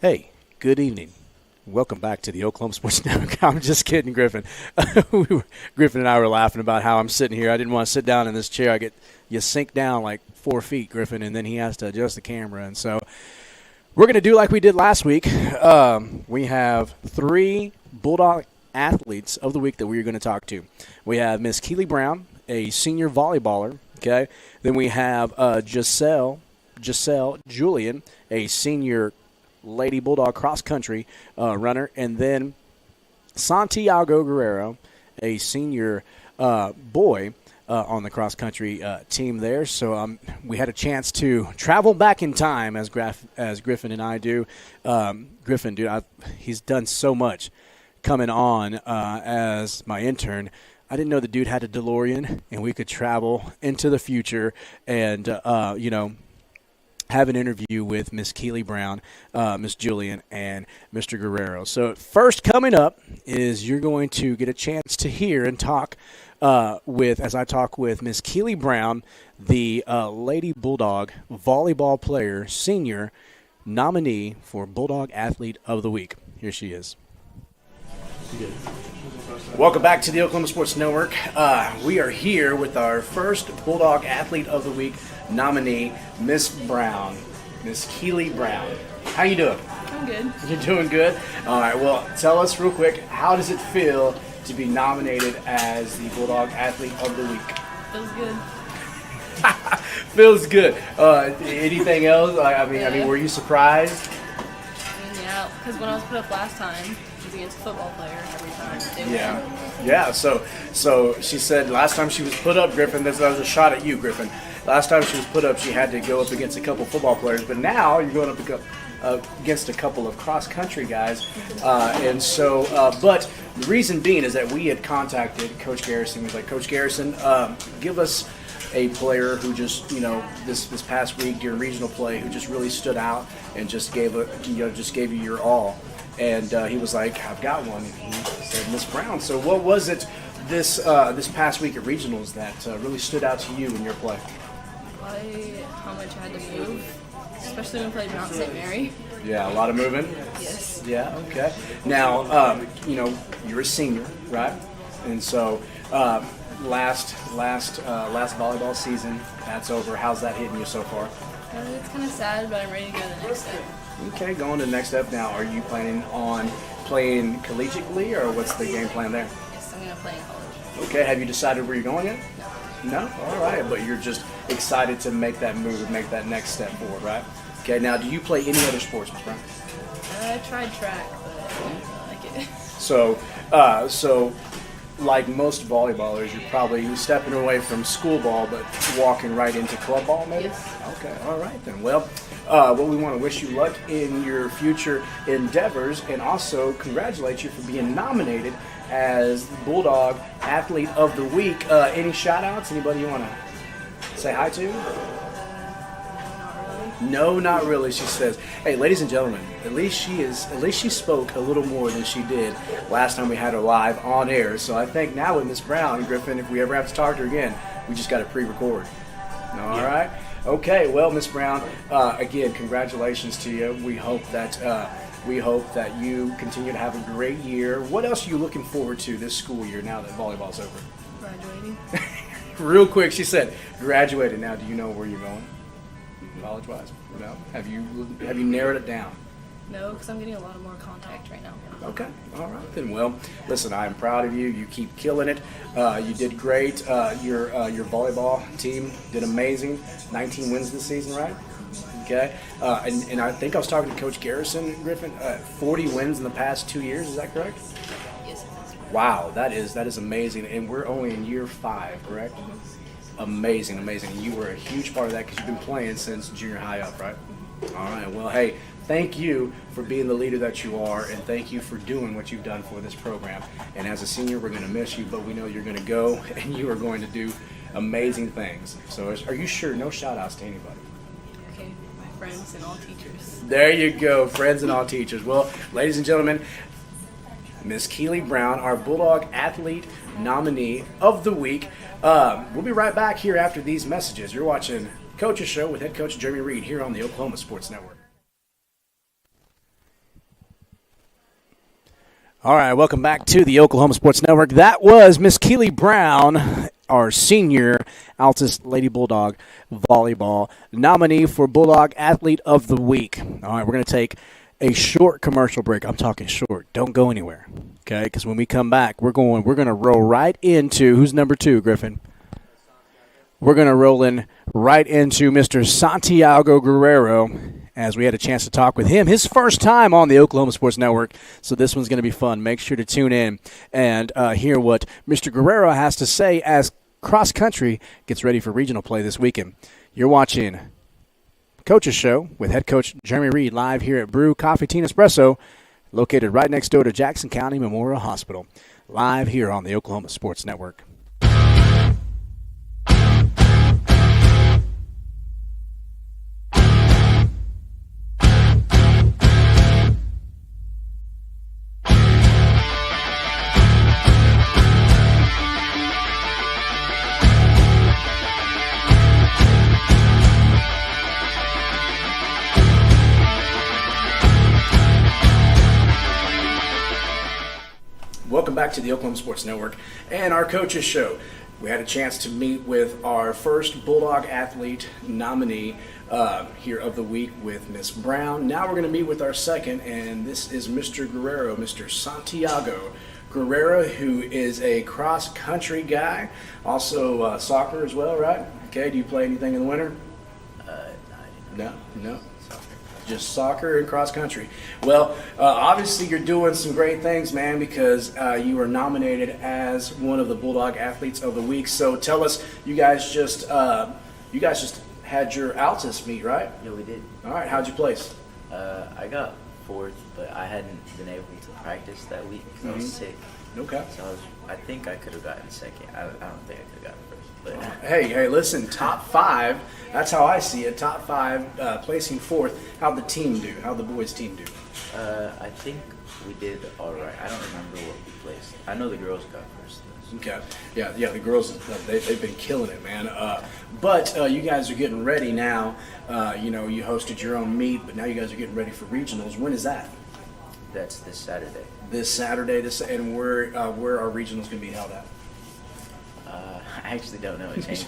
Hey, good evening. Welcome back to the Oklahoma Sports Network. I'm just kidding, Griffin. Griffin and I were laughing about how I'm sitting here. I didn't want to sit down in this chair. You sink down like 4 feet, Griffin, and then he has to adjust the camera. And so we're going to do like we did last week. We have 3 Bulldog athletes of the week that we're going to talk to. We have Miss Keely Brown, a senior volleyballer. Okay. Then we have Giselle Julian, a senior Lady Bulldog cross-country runner, and then Santiago Guerrero, a senior boy on the cross-country team there. So we had a chance to travel back in time, as Griffin and I do. Griffin, dude, he's done so much coming on as my intern. I didn't know the dude had a DeLorean, and we could travel into the future and, have an interview with Miss Keely Brown, Miss Julian, and Mr. Guerrero. So first coming up is you're going to get a chance to hear and talk as I talk with Miss Keely Brown, the Lady Bulldog volleyball player, senior nominee for Bulldog Athlete of the Week. Here she is. Welcome back to the Oklahoma Sports Network. We are here with our first Bulldog Athlete of the Week nominee, Miss Brown, Miss Keely Brown. How you doing? I'm good. You're doing good? All right, well, tell us real quick, how does it feel to be nominated as the Bulldog Athlete of the Week? Feels good. Feels good. Anything else? I mean, were you surprised? Yeah, because when I was put up last time, it was against a football player every time. Yeah. So she said last time she was put up, Griffin, that was a shot at you, Griffin. Last time she was put up, she had to go up against a couple football players, but now you're going up against a couple of cross-country guys. But the reason being is that we had contacted Coach Garrison. He was like, Coach Garrison, give us a player who just, this past week during regional play, who just really stood out and just gave you your all. And he was like, I've got one. And he said, Miss Brown. So what was it this past week at regionals that really stood out to you in your play? How much I had to move, especially when we played Mount St. Mary. Yeah, a lot of moving? Yes. Yeah, okay. Now, you're a senior, right? And so last volleyball season, that's over. How's that hitting you so far? It's kind of sad, but I'm ready to go to the next step. Okay, going to the next step now. Are you planning on playing collegiately, or what's the game plan there? Yes, I'm going to play in college. Okay, have you decided where you're going yet? No? All right, but you're just excited to make that move and make that next step forward, right? Okay, now do you play any other sports, Ms. Brown? I tried track, but I didn't really like it. So like most volleyballers, you're probably stepping away from school ball, but walking right into club ball, maybe? Yes. Okay, all right then. Well, we want to wish you luck in your future endeavors, and also congratulate you for being nominated as Bulldog Athlete of the Week. Any shout-outs? Anybody you want to say hi to? No, not really, she says. Hey, ladies and gentlemen, at least she spoke a little more than she did last time we had her live on air. So I think now with Miss Brown, Griffin, if we ever have to talk to her again, we just got to pre-record. All right? Okay, well, Miss Brown, again, congratulations to you. We hope that you continue to have a great year. What else are you looking forward to this school year now that volleyball's over? Graduating. Real quick, she said, graduated. Now, do you know where you're going? College-wise, no? Have you narrowed it down? No, because I'm getting a lot more contact right now. Okay, all right then. Well, listen, I am proud of you. You keep killing it. You did great. Your volleyball team did amazing. 19 wins this season, right? Okay, and I think I was talking to Coach Garrison, Griffin. 40 wins in the past 2 years. Is that correct? Yes. Wow, that is amazing. And we're only in year 5, correct? Amazing. And you were a huge part of that because you've been playing since junior high up, right? All right. Well, hey, thank you for being the leader that you are, and thank you for doing what you've done for this program. And as a senior, we're going to miss you, but we know you're going to go and you are going to do amazing things. So are you sure? No shout-outs to anybody. Okay, my friends and all teachers. There you go, friends and all teachers. Well, ladies and gentlemen, Miss Keely Brown, our Bulldog Athlete Nominee of the Week. We'll be right back here after these messages. You're watching Coach's Show with head coach Jeremy Reed here on the Oklahoma Sports Network. All right, welcome back to the Oklahoma Sports Network. That was Miss Keely Brown, our senior Altus Lady Bulldog volleyball nominee for Bulldog Athlete of the Week. All right, we're going to take a short commercial break. I'm talking short. Don't go anywhere, okay? Because when we come back, we're going to roll right into who's number 2, Griffin. We're going to roll in right into Mr. Santiago Guerrero, as we had a chance to talk with him, his first time on the Oklahoma Sports Network. So this one's going to be fun. Make sure to tune in and hear what Mr. Guerrero has to say as cross country gets ready for regional play this weekend. You're watching Coach's Show with head coach Jeremy Reed live here at Brew Coffee Tea Espresso, located right next door to Jackson County Memorial Hospital, live here on the Oklahoma Sports Network. Welcome back to the Oklahoma Sports Network and our Coach's Show. We had a chance to meet with our first Bulldog Athlete nominee here of the week with Miss Brown. Now we're going to meet with our second, and this is Mr. Guerrero, Mr. Santiago Guerrero, who is a cross-country guy, also soccer as well, right? Okay, do you play anything in the winter? No. Just soccer and cross country. Well, obviously you're doing some great things, man, because you were nominated as one of the Bulldog Athletes of the Week. So tell us, you guys just had your Altus meet, right? Yeah, we did. All right, how'd you place? I got 4th, but I hadn't been able to practice that week because I was sick. Okay. So I think I could have gotten 2nd. I don't think I could have gotten 1st. But Hey, listen, top 5. That's how I see it. Top 5, placing 4th. How'd the team do? How'd the boys' team do? I think we did all right. I don't remember what we placed. I know the girls got 1st. Okay. Yeah, the girls, they've been killing it, man. But you guys are getting ready now. You hosted your own meet, but now you guys are getting ready for regionals. When is that? That's this Saturday. This Saturday, and where are regionals going to be held at? I actually don't know. It changed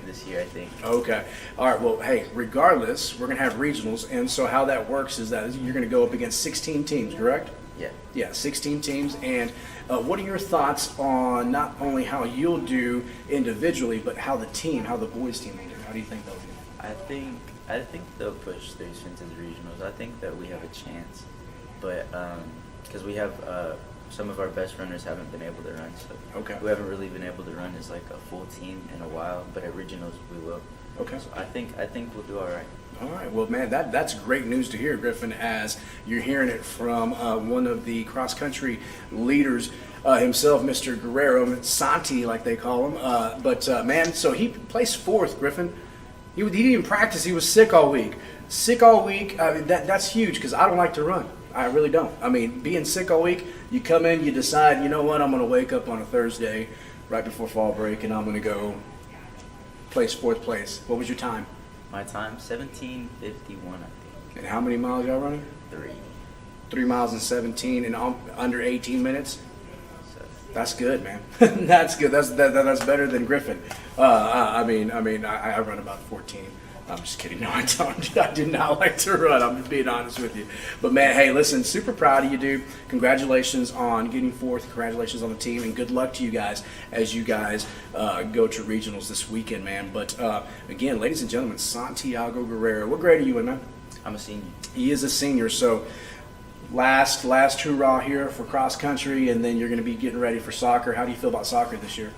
this year, I think. Okay. All right. Well, hey, regardless, we're going to have regionals, and so how that works is that you're going to go up against 16 teams, correct? Yeah. Yeah, 16 teams. And what are your thoughts on not only how you'll do individually, but how the boys team will do? How do you think they'll do? I think they'll push through into the regionals. I think that we have a chance, but because we have some of our best runners haven't been able to run, so we haven't really been able to run as like a full team in a while. But at regionals we will. Okay. So I think we'll do all right. All right. Well, man, that's great news to hear, Griffin, as you're hearing it from one of the cross-country leaders himself, Mr. Guerrero, Santi, like they call him. But man, so he placed fourth, Griffin. He didn't even practice. He was sick all week. I mean, that's huge because I don't like to run. I really don't. I mean, being sick all week, you come in, you decide, you know what, I'm going to wake up on a Thursday right before fall break, and I'm going to go place fourth place. What was your time? My time, 17:51, I think. And how many miles y'all running? 3. 3 miles and 17 in under 18 minutes? That's good, man. That's good. That's better than Griffin. I run about 14. I'm just kidding. No, I don't. I do not like to run. I'm just being honest with you. But man, hey, listen, super proud of you, dude. Congratulations on getting fourth. Congratulations on the team, and good luck to you guys as you guys go to regionals this weekend, man. But again, ladies and gentlemen, Santiago Guerrero. What grade are you in, man? I'm a senior. He is a senior, so last hoorah here for cross country, and then you're going to be getting ready for soccer. How do you feel about soccer this year?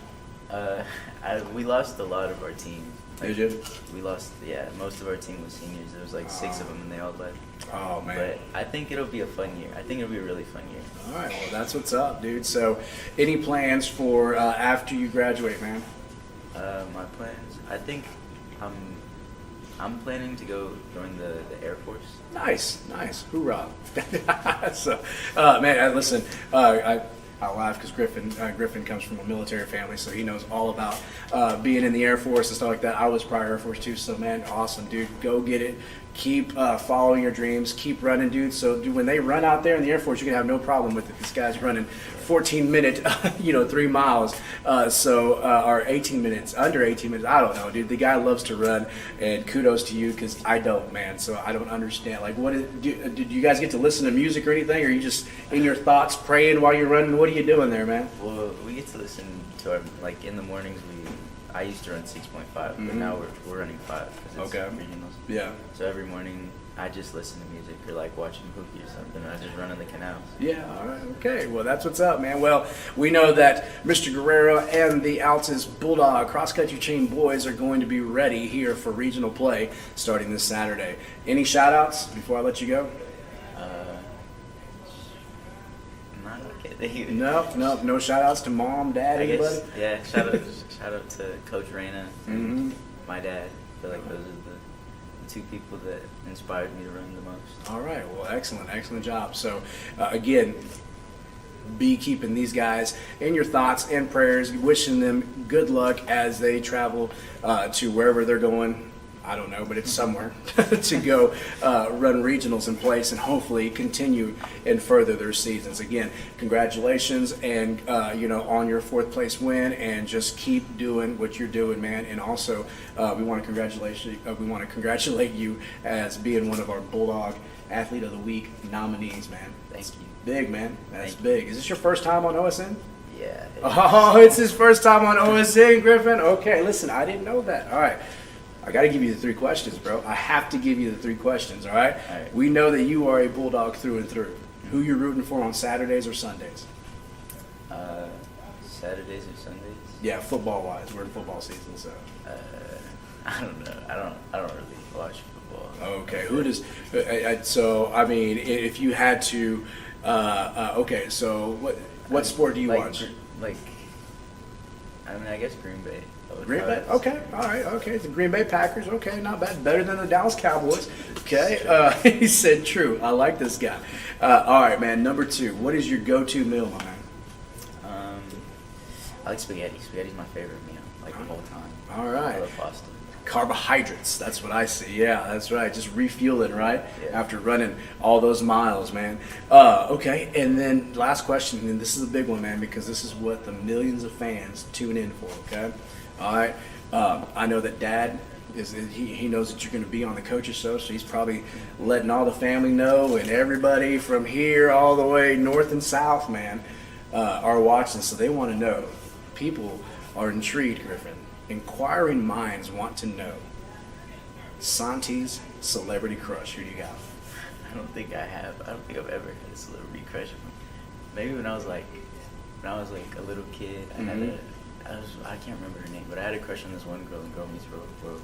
We lost a lot of our team. Did you? We lost, most of our team was seniors. There was like 6 of them, and they all left. Oh, man. But I think it'll be a fun year. I think it'll be a really fun year. All right, well, that's what's up, dude. So, any plans for after you graduate, man? My plans? I think I'm planning to go join the Air Force. Nice. Hoorah. So, man, listen, I laugh because Griffin comes from a military family, so he knows all about being in the Air Force and stuff like that. I was prior Air Force too, so man, awesome, dude. Go get it. Keep following your dreams. Keep running, dude. So when they run out there in the Air Force, you're going to have no problem with it. This guy's running 14-minute, 3 miles, or 18 minutes, under 18 minutes. I don't know, dude. The guy loves to run, and kudos to you because I don't, man. So I don't understand. Like, did you guys get to listen to music or anything, or are you just in your thoughts praying while you're running? What are you doing there, man? Well, we get to listen to our, like, in the mornings, I used to run 6.5, but now we're running 5 because it's regionals. Yeah. So every morning I just listen to music or like watching hooky or something, and I just run in the canals. Yeah, all right, okay. Well, that's what's up, man. Well, we know that Mr. Guerrero and the Altus Bulldog cross-country team boys are going to be ready here for regional play starting this Saturday. Any shout-outs before I let you go? No shout-outs to mom, dad, anybody? Yeah, shout out to Coach Reyna and my dad. I feel like those are the 2 people that inspired me to run the most. All right, well, excellent job. So, again, be keeping these guys in your thoughts and prayers, wishing them good luck as they travel to wherever they're going. I don't know, but it's somewhere to go run regionals in place and hopefully continue and further their seasons. Again, congratulations and on your 4th place win, and just keep doing what you're doing, man. And also, we want to congratulate you as being one of our Bulldog Athlete of the Week nominees, man. Thank you. Big, man. That's big. Is this your first time on OSN? Yeah. Oh, it's his first time on OSN, Griffin. Okay, listen, I didn't know that. All right. I got to give you the 3 questions, bro. I have to give you the 3 questions, all right? All right. We know that you are a Bulldog through and through. Who you rooting for on Saturdays or Sundays? Saturdays or Sundays? Yeah, football-wise. We're in football season, so. I don't know. I don't really watch football. Okay. Who does? So I mean, if you had to, okay. So what sport do you watch? I guess Green Bay. Green Bay? Okay, all right, okay. The Green Bay Packers, okay, not bad. Better than the Dallas Cowboys. Okay, he said true. I like this guy. All right, man, number 2. What is your go-to meal, my man? I like spaghetti. Spaghetti's my favorite meal, the whole time. All right. I love pasta. Carbohydrates, that's what I see. Yeah, that's right. Just refueling, right? Yeah. After running all those miles, man. Okay, and then last question, and this is a big one, man, because this is what the millions of fans tune in for, okay? All right. I know that Dad he knows that you're going to be on the coaches show, so he's probably letting all the family know, and everybody from here all the way north and south, man, are watching, so they want to know. People are intrigued, Griffin. Inquiring minds want to know. Santi's celebrity crush. Who do you got? I don't think I've ever had a celebrity crush. Maybe when I was like a little kid, I can't remember her name, but I had a crush on this one girl in Girl Meets World.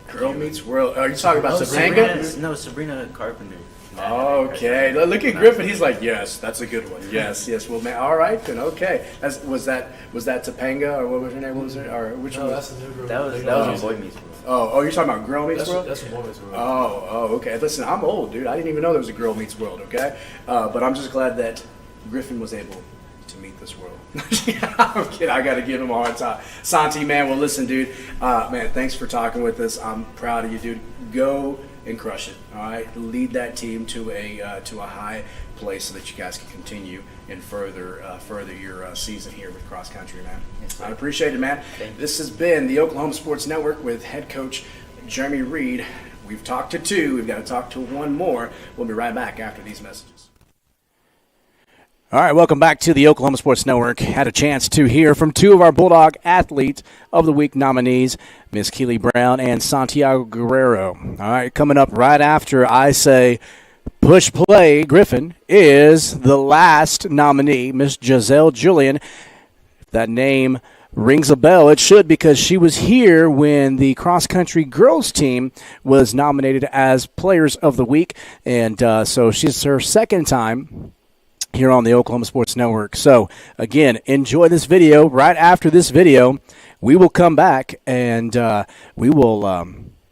Girl Meets World. Are you talking about Topanga? Sabrina Carpenter. Okay, look at Griffin. He's like, yes, that's a good one. Yes. Well, man, all right then. Okay, was that Topanga, or what was her name? What was it? Or which one? That's the new girl. That was Boy Meets World. Oh, you're talking about Girl Meets World? That's Boy Meets World. Oh, okay. Listen, I'm old, dude. I didn't even know there was a Girl Meets World. Okay, but I'm just glad that Griffin was able to meet this world. I'm kidding. I got to give him a hard time. Santi, man, well, listen, dude. Man, thanks for talking with us. I'm proud of you, dude. Go and crush it. All right, lead that team to a high place so that you guys can continue and further your season here with cross country, man. Yes, I appreciate it, man. This has been the Oklahoma Sports Network with head coach Jeremy Reed. We've talked to two. We've got to talk to one more. We'll be right back after these messages. All right, welcome back to the Oklahoma Sports Network. Had a chance to hear from two of our Bulldog Athlete of the Week nominees, Miss Keely Brown and Santiago Guerrero. All right, coming up right after I say push play, Griffin, is the last nominee, Miss Giselle Julian. If that name rings a bell, it should, because she was here when the cross-country girls team was nominated as Players of the Week, and so she's her second time here on the Oklahoma Sports Network. So, again, enjoy this video. Right after this video, we will come back and we will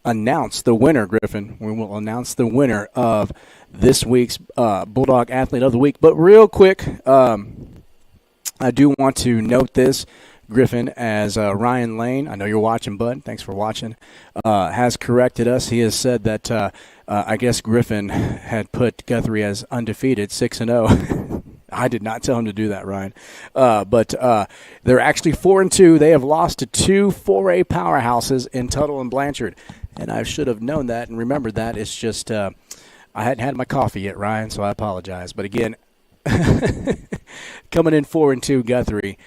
announce the winner, Griffin. We will announce the winner of this week's Bulldog Athlete of the Week. But real quick, I do want to note this, Griffin, as Ryan Lane, I know you're watching, bud. Thanks for watching, has corrected us. He has said that I guess Griffin had put Guthrie as undefeated, 6-0. I did not tell him to do that, Ryan. But they're actually 4-2. They have lost to two 4A powerhouses in Tuttle and Blanchard. And I should have known that and remembered that. It's just I hadn't had my coffee yet, Ryan, so I apologize. But again, coming in 4-2, Guthrie,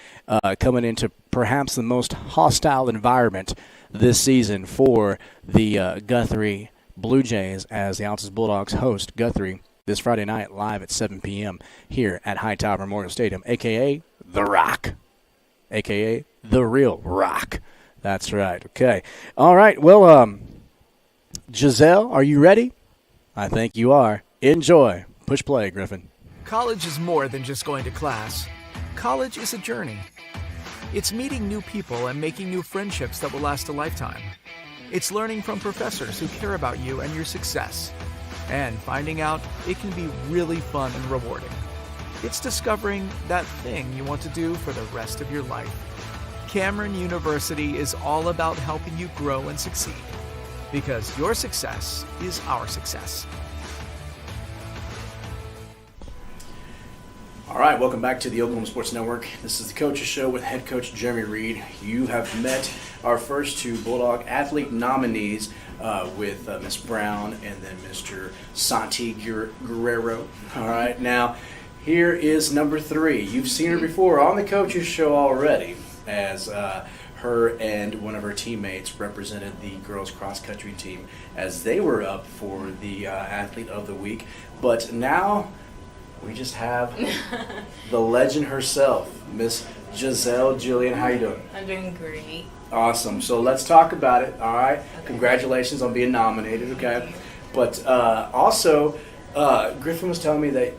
coming into perhaps the most hostile environment this season for the Guthrie Blue Jays, as the Altus Bulldogs host Guthrie this Friday night live at 7 p.m. here at Hightower Memorial Stadium, a.k.a. The Rock, a.k.a. The Real Rock. That's right. Okay. All right. Well, Giselle, are you ready? I think you are. Enjoy. Push play, Griffin. College is more than just going to class. College is a journey. It's meeting new people and making new friendships that will last a lifetime. It's learning from professors who care about you and your success, and finding out it can be really fun and rewarding. It's discovering that thing you want to do for the rest of your life. Cameron University is all about helping you grow and succeed, because your success is our success. All right, welcome back to the Oklahoma Sports Network. This is the Coaches Show with head coach Jeremy Reed. You have met our first two Bulldog Athlete nominees with Miss Brown and then Mr. Santi Guerrero. All right, now here is number three. You've seen her before on the Coaches Show already, as her and one of her teammates represented the girls cross-country team as they were up for the Athlete of the Week. But now we just have the legend herself, Miss Giselle Julian. How you doing? I'm doing great. Awesome. So let's talk about it, all right? Okay. Congratulations on being nominated, okay? But also, Griffin was telling me that,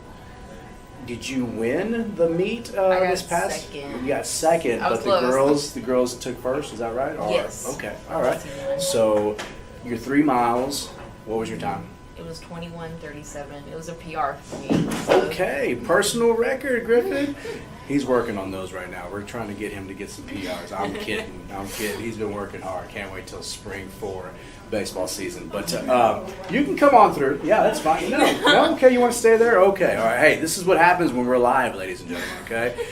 did you win the meet this past? Second. You got second, but the girls took first, is that right? Or, yes. Okay, all right. So your 3 miles, what was your time? It was 21:37. It was a PR for me. So. Okay, personal record, Griffin. He's working on those right now. We're trying to get him to get some PRs. I'm kidding. He's been working hard. Can't wait till spring for baseball season. But you can come on through. Yeah, that's fine. No, okay. You want to stay there? Okay. All right. Hey, this is what happens when we're live, ladies and gentlemen. Okay.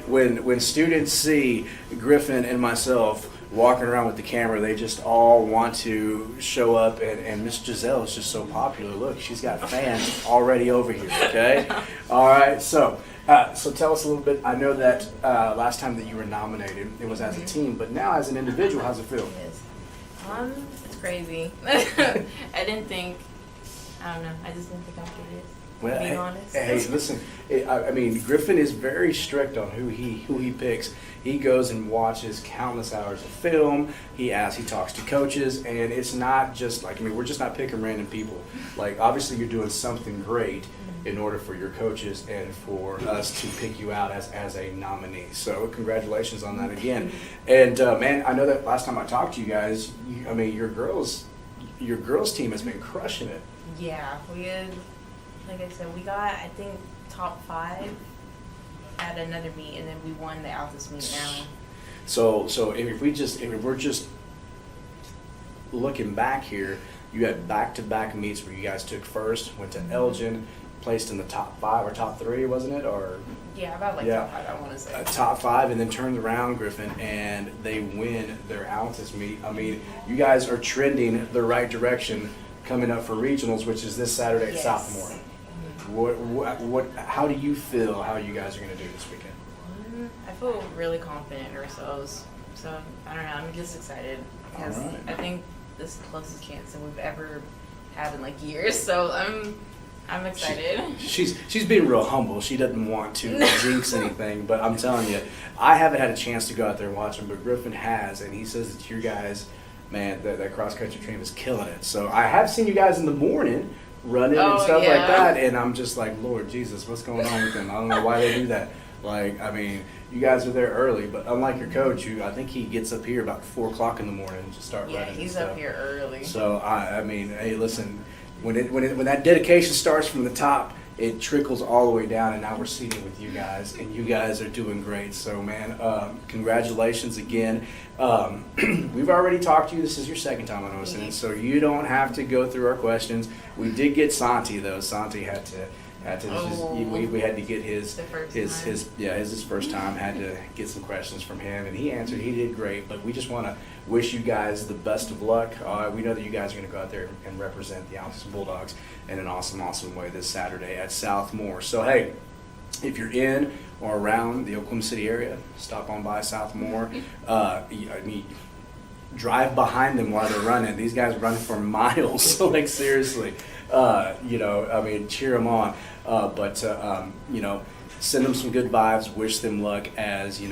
When students see Griffin and myself walking around with the camera. They just all want to show up, and Miss Giselle is just so popular. Look, she's got fans already over here, okay? All right, so tell us a little bit. I know that last time that you were nominated, it was as a team, but now as an individual, how's it feel? It's crazy. I didn't think, I don't know, I just didn't think I could do this. Well, being honest. Hey, listen. I mean, Griffin is very strict on who he picks. He goes and watches countless hours of film. He talks to coaches, and it's not just like, I mean, we're just not picking random people. Like, obviously, you're doing something great in order for your coaches and for us to pick you out as a nominee. So, congratulations on that again. And man, I know that last time I talked to you guys, I mean, your girls team has been crushing it. Yeah, we had, like I said, we got, I think, top 5 at another meet, and then we won the Altus meet now. So if we're just looking back here, you had back-to-back meets where you guys took first, went to Elgin, placed in the top 5 or top 3, wasn't it? Or yeah, about top 5, I want to say. Top 5, and then turned around, Griffin, and they win their Altus meet. I mean, you guys are trending the right direction coming up for regionals, which is this Saturday at Southmore. How do you feel how you guys are going to do this weekend? I feel really confident in ourselves. So, I don't know, I'm just excited because I think this is the closest chance that we've ever had in like years. So, I'm excited. She's being real humble. She doesn't want to jinx anything, but I'm telling you, I haven't had a chance to go out there and watch them, but Griffin has, and he says that you guys, man, that cross-country team is killing it. So I have seen you guys in the morning running and stuff like that, and I'm just like, Lord Jesus, what's going on with them? I don't know why they do that. Like, I mean, you guys are there early, but unlike your coach, I think he gets up here about 4 o'clock in the morning and just start running. Yeah, he's up here early. So I mean, hey, listen, when that dedication starts from the top, it trickles all the way down, and now we're seating with you guys, and you guys are doing great. So, man, congratulations again. We've already talked to you. This is your second time on hosting, so you don't have to go through our questions. We did get Santi, though. Santi had to we had to get his first time. Had to get some questions from him, and he answered. He did great, but we just want to wish you guys the best of luck. We know that you guys are going to go out there and represent the Altus Bulldogs in an awesome way this Saturday at Southmore. So, hey, if you're in or around the Oklahoma City area, stop on by Southmore. Drive behind them while they're running. These guys run for miles. Like, seriously. Cheer them on. Send them some good vibes. Wish them luck as, you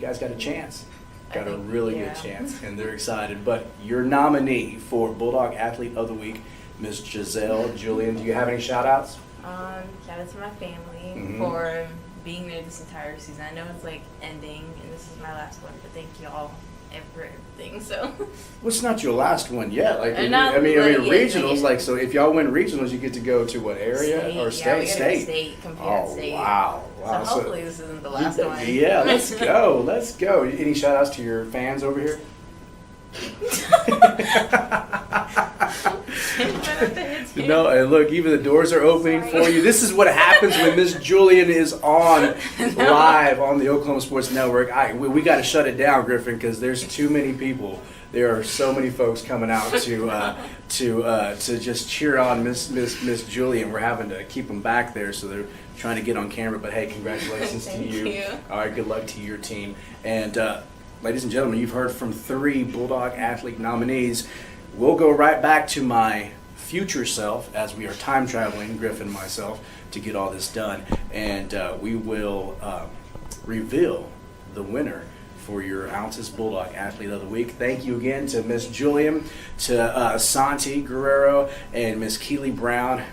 guys got a chance. Got a really good chance, and they're excited. But your nominee for Bulldog Athlete of the Week, Ms. Giselle Julian. Do you have any shout-outs? Shout out to my family for being there this entire season. I know it's like ending, and this is my last one, but thank y'all for everything. So, well, it's not your last one yet. Like, regionals. Like, so if y'all win regionals, you get to go to what area or state? State. Wow. So hopefully this isn't the last one. Yeah, let's go. Any shout outs to your fans over here? No, and look, even the doors are opening for you. This is what happens when Miss Julian is on live on the Oklahoma Sports Network. We got to shut it down, Griffin, because there's too many people. There are so many folks coming out to just cheer on Miss Julian. We're having to keep them back there, so they're trying to get on camera. But hey, congratulations to you. All right, good luck to your team. And ladies and gentlemen, you've heard from 3 Bulldog Athlete nominees. We'll go right back to my future self as we are time traveling, Griffin and myself, to get all this done. And we will reveal the winner for your Altus Bulldog Athlete of the Week. Thank you again to Miss Julian, to Santi Guerrero, and Miss Keely Brown.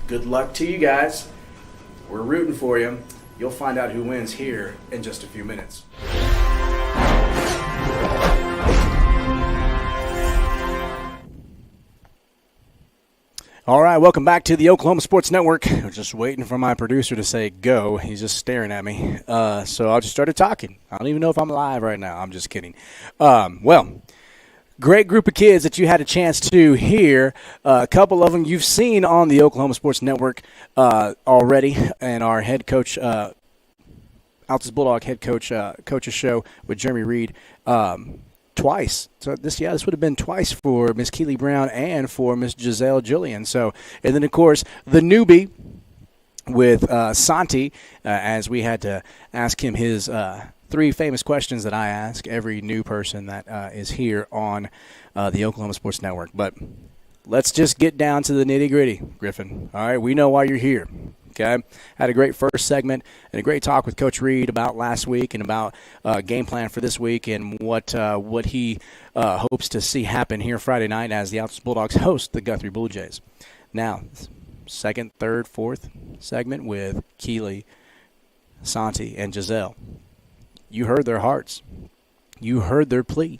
Good luck to you guys. We're rooting for you. You'll find out who wins here in just a few minutes. All right, welcome back to the Oklahoma Sports Network. I'm just waiting for my producer to say go. He's just staring at me. So I just started talking. I don't even know if I'm live right now. I'm just kidding. Great group of kids that you had a chance to hear. A couple of them you've seen on the Oklahoma Sports Network already, and our head coach, Altus Bulldog head coach, coach's show with Jeremy Reed. twice. So this would have been twice for Miss Keely Brown and for Miss Giselle Julian. So, and then of course the newbie with Santi, as we had to ask him his 3 famous questions that I ask every new person that is here on the Oklahoma Sports Network. But let's just get down to the nitty-gritty, Griffin. All right, we know why you're here. Okay, had a great first segment and a great talk with Coach Reed about last week and about game plan for this week and what he hopes to see happen here Friday night as the Altus Bulldogs host the Guthrie Blue Jays. Now, second, third, fourth segment with Keely, Santi, and Giselle. You heard their hearts. You heard their plea.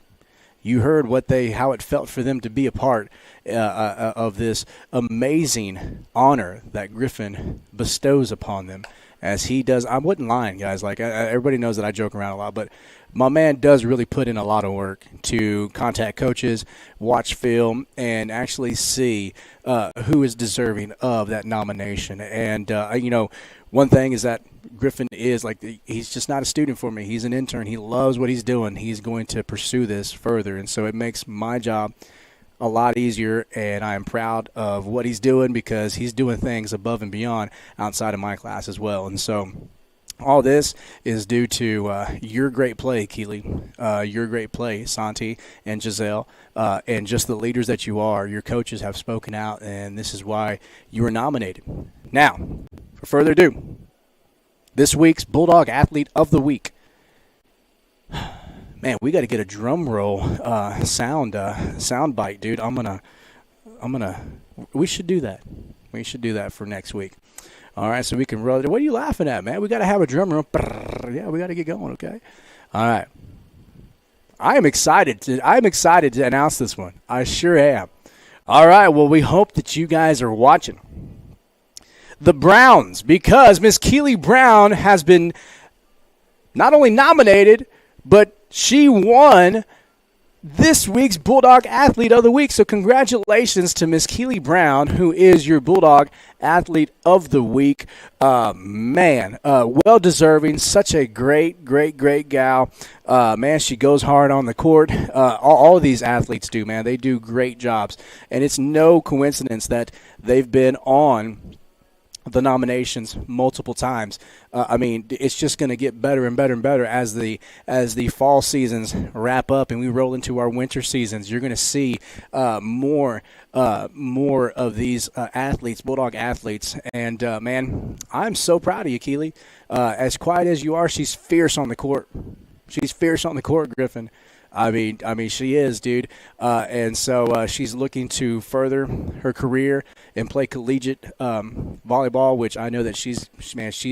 You heard how it felt for them to be a part of this amazing honor that Griffin bestows upon them, as he does. I wasn't lying, guys. Like everybody knows that I joke around a lot, but my man does really put in a lot of work to contact coaches, watch film, and actually see who is deserving of that nomination. And one thing is that Griffin is he's just not a student for me. He's an intern. He loves what he's doing. He's going to pursue this further. And so it makes my job a lot easier, and I am proud of what he's doing because he's doing things above and beyond outside of my class as well. And so all this is due to your great play, Keely, your great play, Santi and Giselle, and just the leaders that you are. Your coaches have spoken out, and this is why you were nominated. Now, for further ado, this week's Bulldog Athlete of the Week. Man, we got to get a drum roll sound bite, dude. We should do that. We should do that for next week. All right, so we can roll it. What are you laughing at, man? We got to have a drum roll. Yeah, we got to get going, okay? All right. I'm excited to announce this one. I sure am. All right, well, we hope that you guys are watching the Browns, because Miss Keely Brown has been not only nominated, but she won this week's Bulldog Athlete of the Week. So congratulations to Miss Keely Brown, who is your Bulldog Athlete of the Week. Well-deserving. Such a great gal. Man, she goes hard on the court. All of these athletes do, man. They do great jobs. And it's no coincidence that they've been on the nominations multiple times. It's just going to get better and better and better as the fall seasons wrap up and we roll into our winter seasons. You're going to see more of these athletes, Bulldog athletes. And man, I'm so proud of you, Keely. As quiet as you are, she's fierce on the court. She's fierce on the court, Griffin. I mean, she is, dude. And so she's looking to further her career and play collegiate volleyball, which I know that she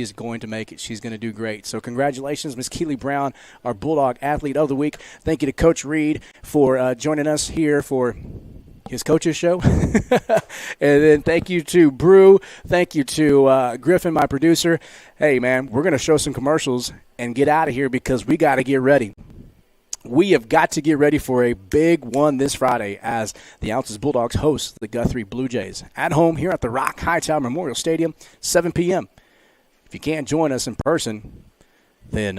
is going to make it. She's going to do great. So congratulations, Miss Keely Brown, our Bulldog Athlete of the Week. Thank you to Coach Reed for joining us here for his coach's show. And then thank you to Brew. Thank you to Griffin, my producer. Hey, man, we're going to show some commercials and get out of here because we got to get ready. We have got to get ready for a big one this Friday as the Altus Bulldogs host the Guthrie Blue Jays at home here at the Rock Hightower Memorial Stadium, 7 p.m. If you can't join us in person, then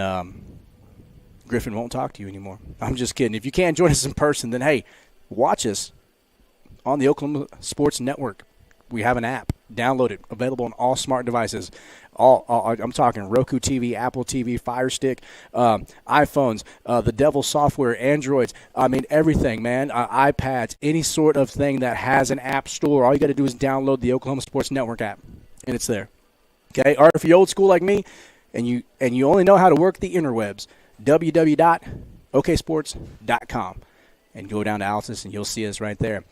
Griffin won't talk to you anymore. I'm just kidding. If you can't join us in person, then, hey, watch us on the Oklahoma Sports Network. We have an app. Download it. Available on all smart devices. I'm talking Roku TV, Apple TV, Fire Stick, iPhones, the Devil software, Androids. I mean, everything, man. iPads, any sort of thing that has an app store. All you got to do is download the Oklahoma Sports Network app, and it's there. Okay? Or if you're old school like me, and you only know how to work the interwebs, www.oksports.com, and go down to Altus, and you'll see us right there.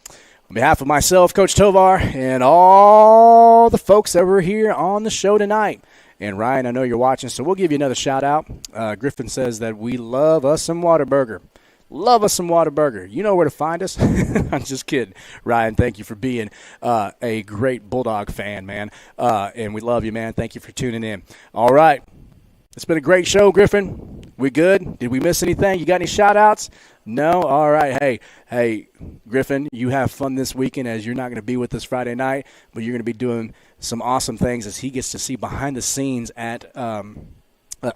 On behalf of myself, Coach Tovar, and all the folks that were here on the show tonight, and Ryan, I know you're watching, so we'll give you another shout-out. Griffin says that we love us some Whataburger. Love us some Whataburger. You know where to find us. I'm just kidding. Ryan, thank you for being a great Bulldog fan, man, and we love you, man. Thank you for tuning in. All right. It's been a great show, Griffin. We good? Did we miss anything? You got any shout-outs? No? All right. Hey, Griffin, you have fun this weekend as you're not going to be with us Friday night, but you're going to be doing some awesome things as he gets to see behind the scenes at a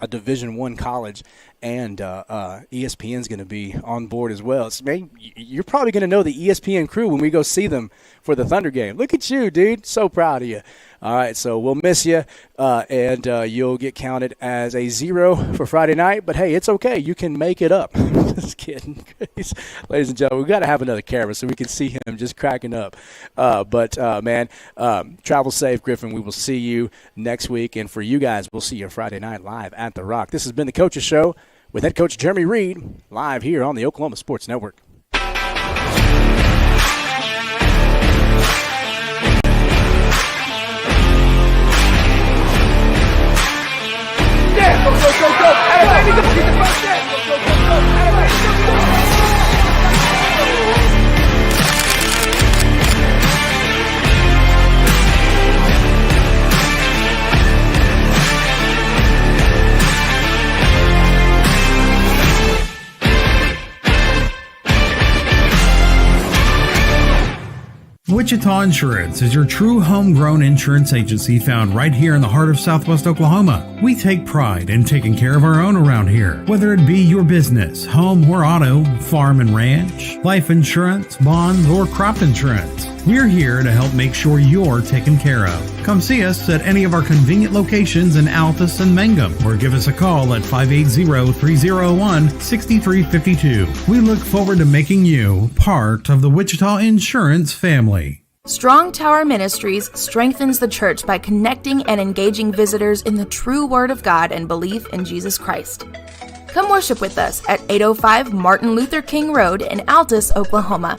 Division I college and ESPN's going to be on board as well. So, man, you're probably going to know the ESPN crew when we go see them for the Thunder game. Look at you, dude. So proud of you. All right, so we'll miss you, and you'll get counted as a 0 for Friday night. But, hey, it's okay. You can make it up. Just kidding. Ladies and gentlemen, we've got to have another camera so we can see him just cracking up. Man, travel safe, Griffin. We will see you next week. And for you guys, we'll see you Friday night live at The Rock. This has been The Coach's Show with head coach Jeremy Reed, live here on the Oklahoma Sports Network. Yeah, go, go, go, go. Hey, baby, get the first down. Go, go, go, go. Hey, baby, go. Wichita Insurance is your true homegrown insurance agency found right here in the heart of Southwest Oklahoma. We take pride in taking care of our own around here, whether it be your business, home or auto, farm and ranch, life insurance, bonds, or crop insurance. We're here to help make sure you're taken care of. Come see us at any of our convenient locations in Altus and Mangum, or give us a call at 580-301-6352. We look forward to making you part of the Wichita Insurance family. Strong Tower Ministries strengthens the church by connecting and engaging visitors in the true Word of God and belief in Jesus Christ. Come worship with us at 805 Martin Luther King Road in Altus, Oklahoma.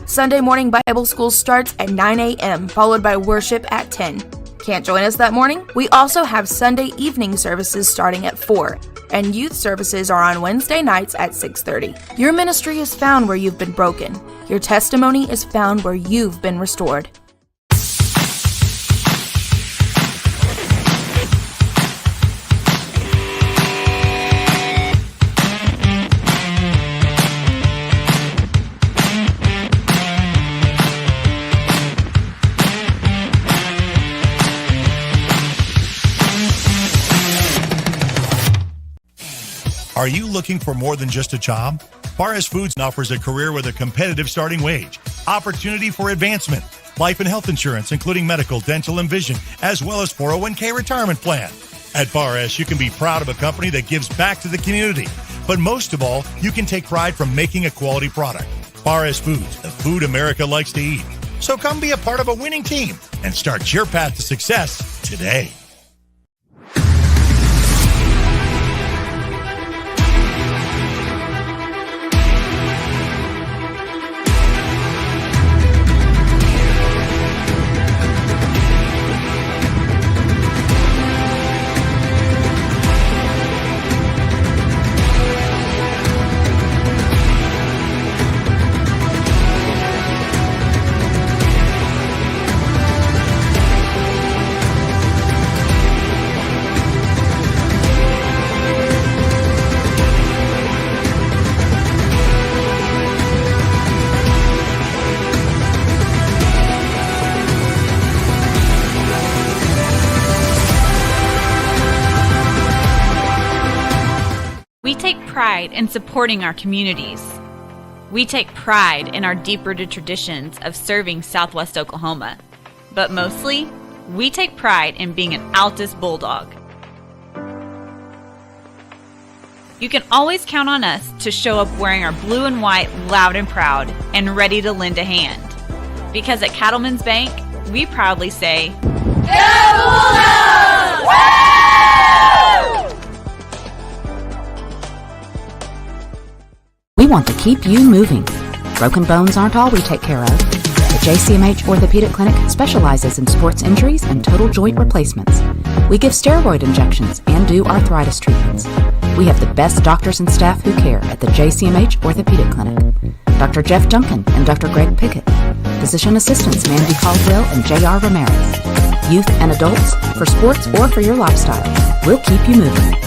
Sunday morning Bible school starts at 9 a.m., followed by worship at 10. Can't join us that morning? We also have Sunday evening services starting at 4, and youth services are on Wednesday nights at 6:30. Your ministry is found where you've been broken. Your testimony is found where you've been restored. Are you looking for more than just a job? Paris Foods offers a career with a competitive starting wage, opportunity for advancement, life and health insurance, including medical, dental, and vision, as well as 401k retirement plan. At Paris, you can be proud of a company that gives back to the community. But most of all, you can take pride from making a quality product. Paris Foods, the food America likes to eat. So come be a part of a winning team and start your path to success today. We take pride in supporting our communities. We take pride in our deep-rooted traditions of serving Southwest Oklahoma. But mostly, we take pride in being an Altus Bulldog. You can always count on us to show up wearing our blue and white loud and proud and ready to lend a hand. Because at Cattlemen's Bank, we proudly say, Go Bulldogs! We want to keep you moving. Broken bones aren't all we take care of. The JCMH Orthopedic Clinic specializes in sports injuries and total joint replacements. We give steroid injections and do arthritis treatments. We have the best doctors and staff who care at the JCMH Orthopedic Clinic. Dr. Jeff Duncan and Dr. Greg Pickett. Physician assistants Mandy Caldwell and J.R. Ramirez. Youth and adults, for sports or for your lifestyle. We'll keep you moving.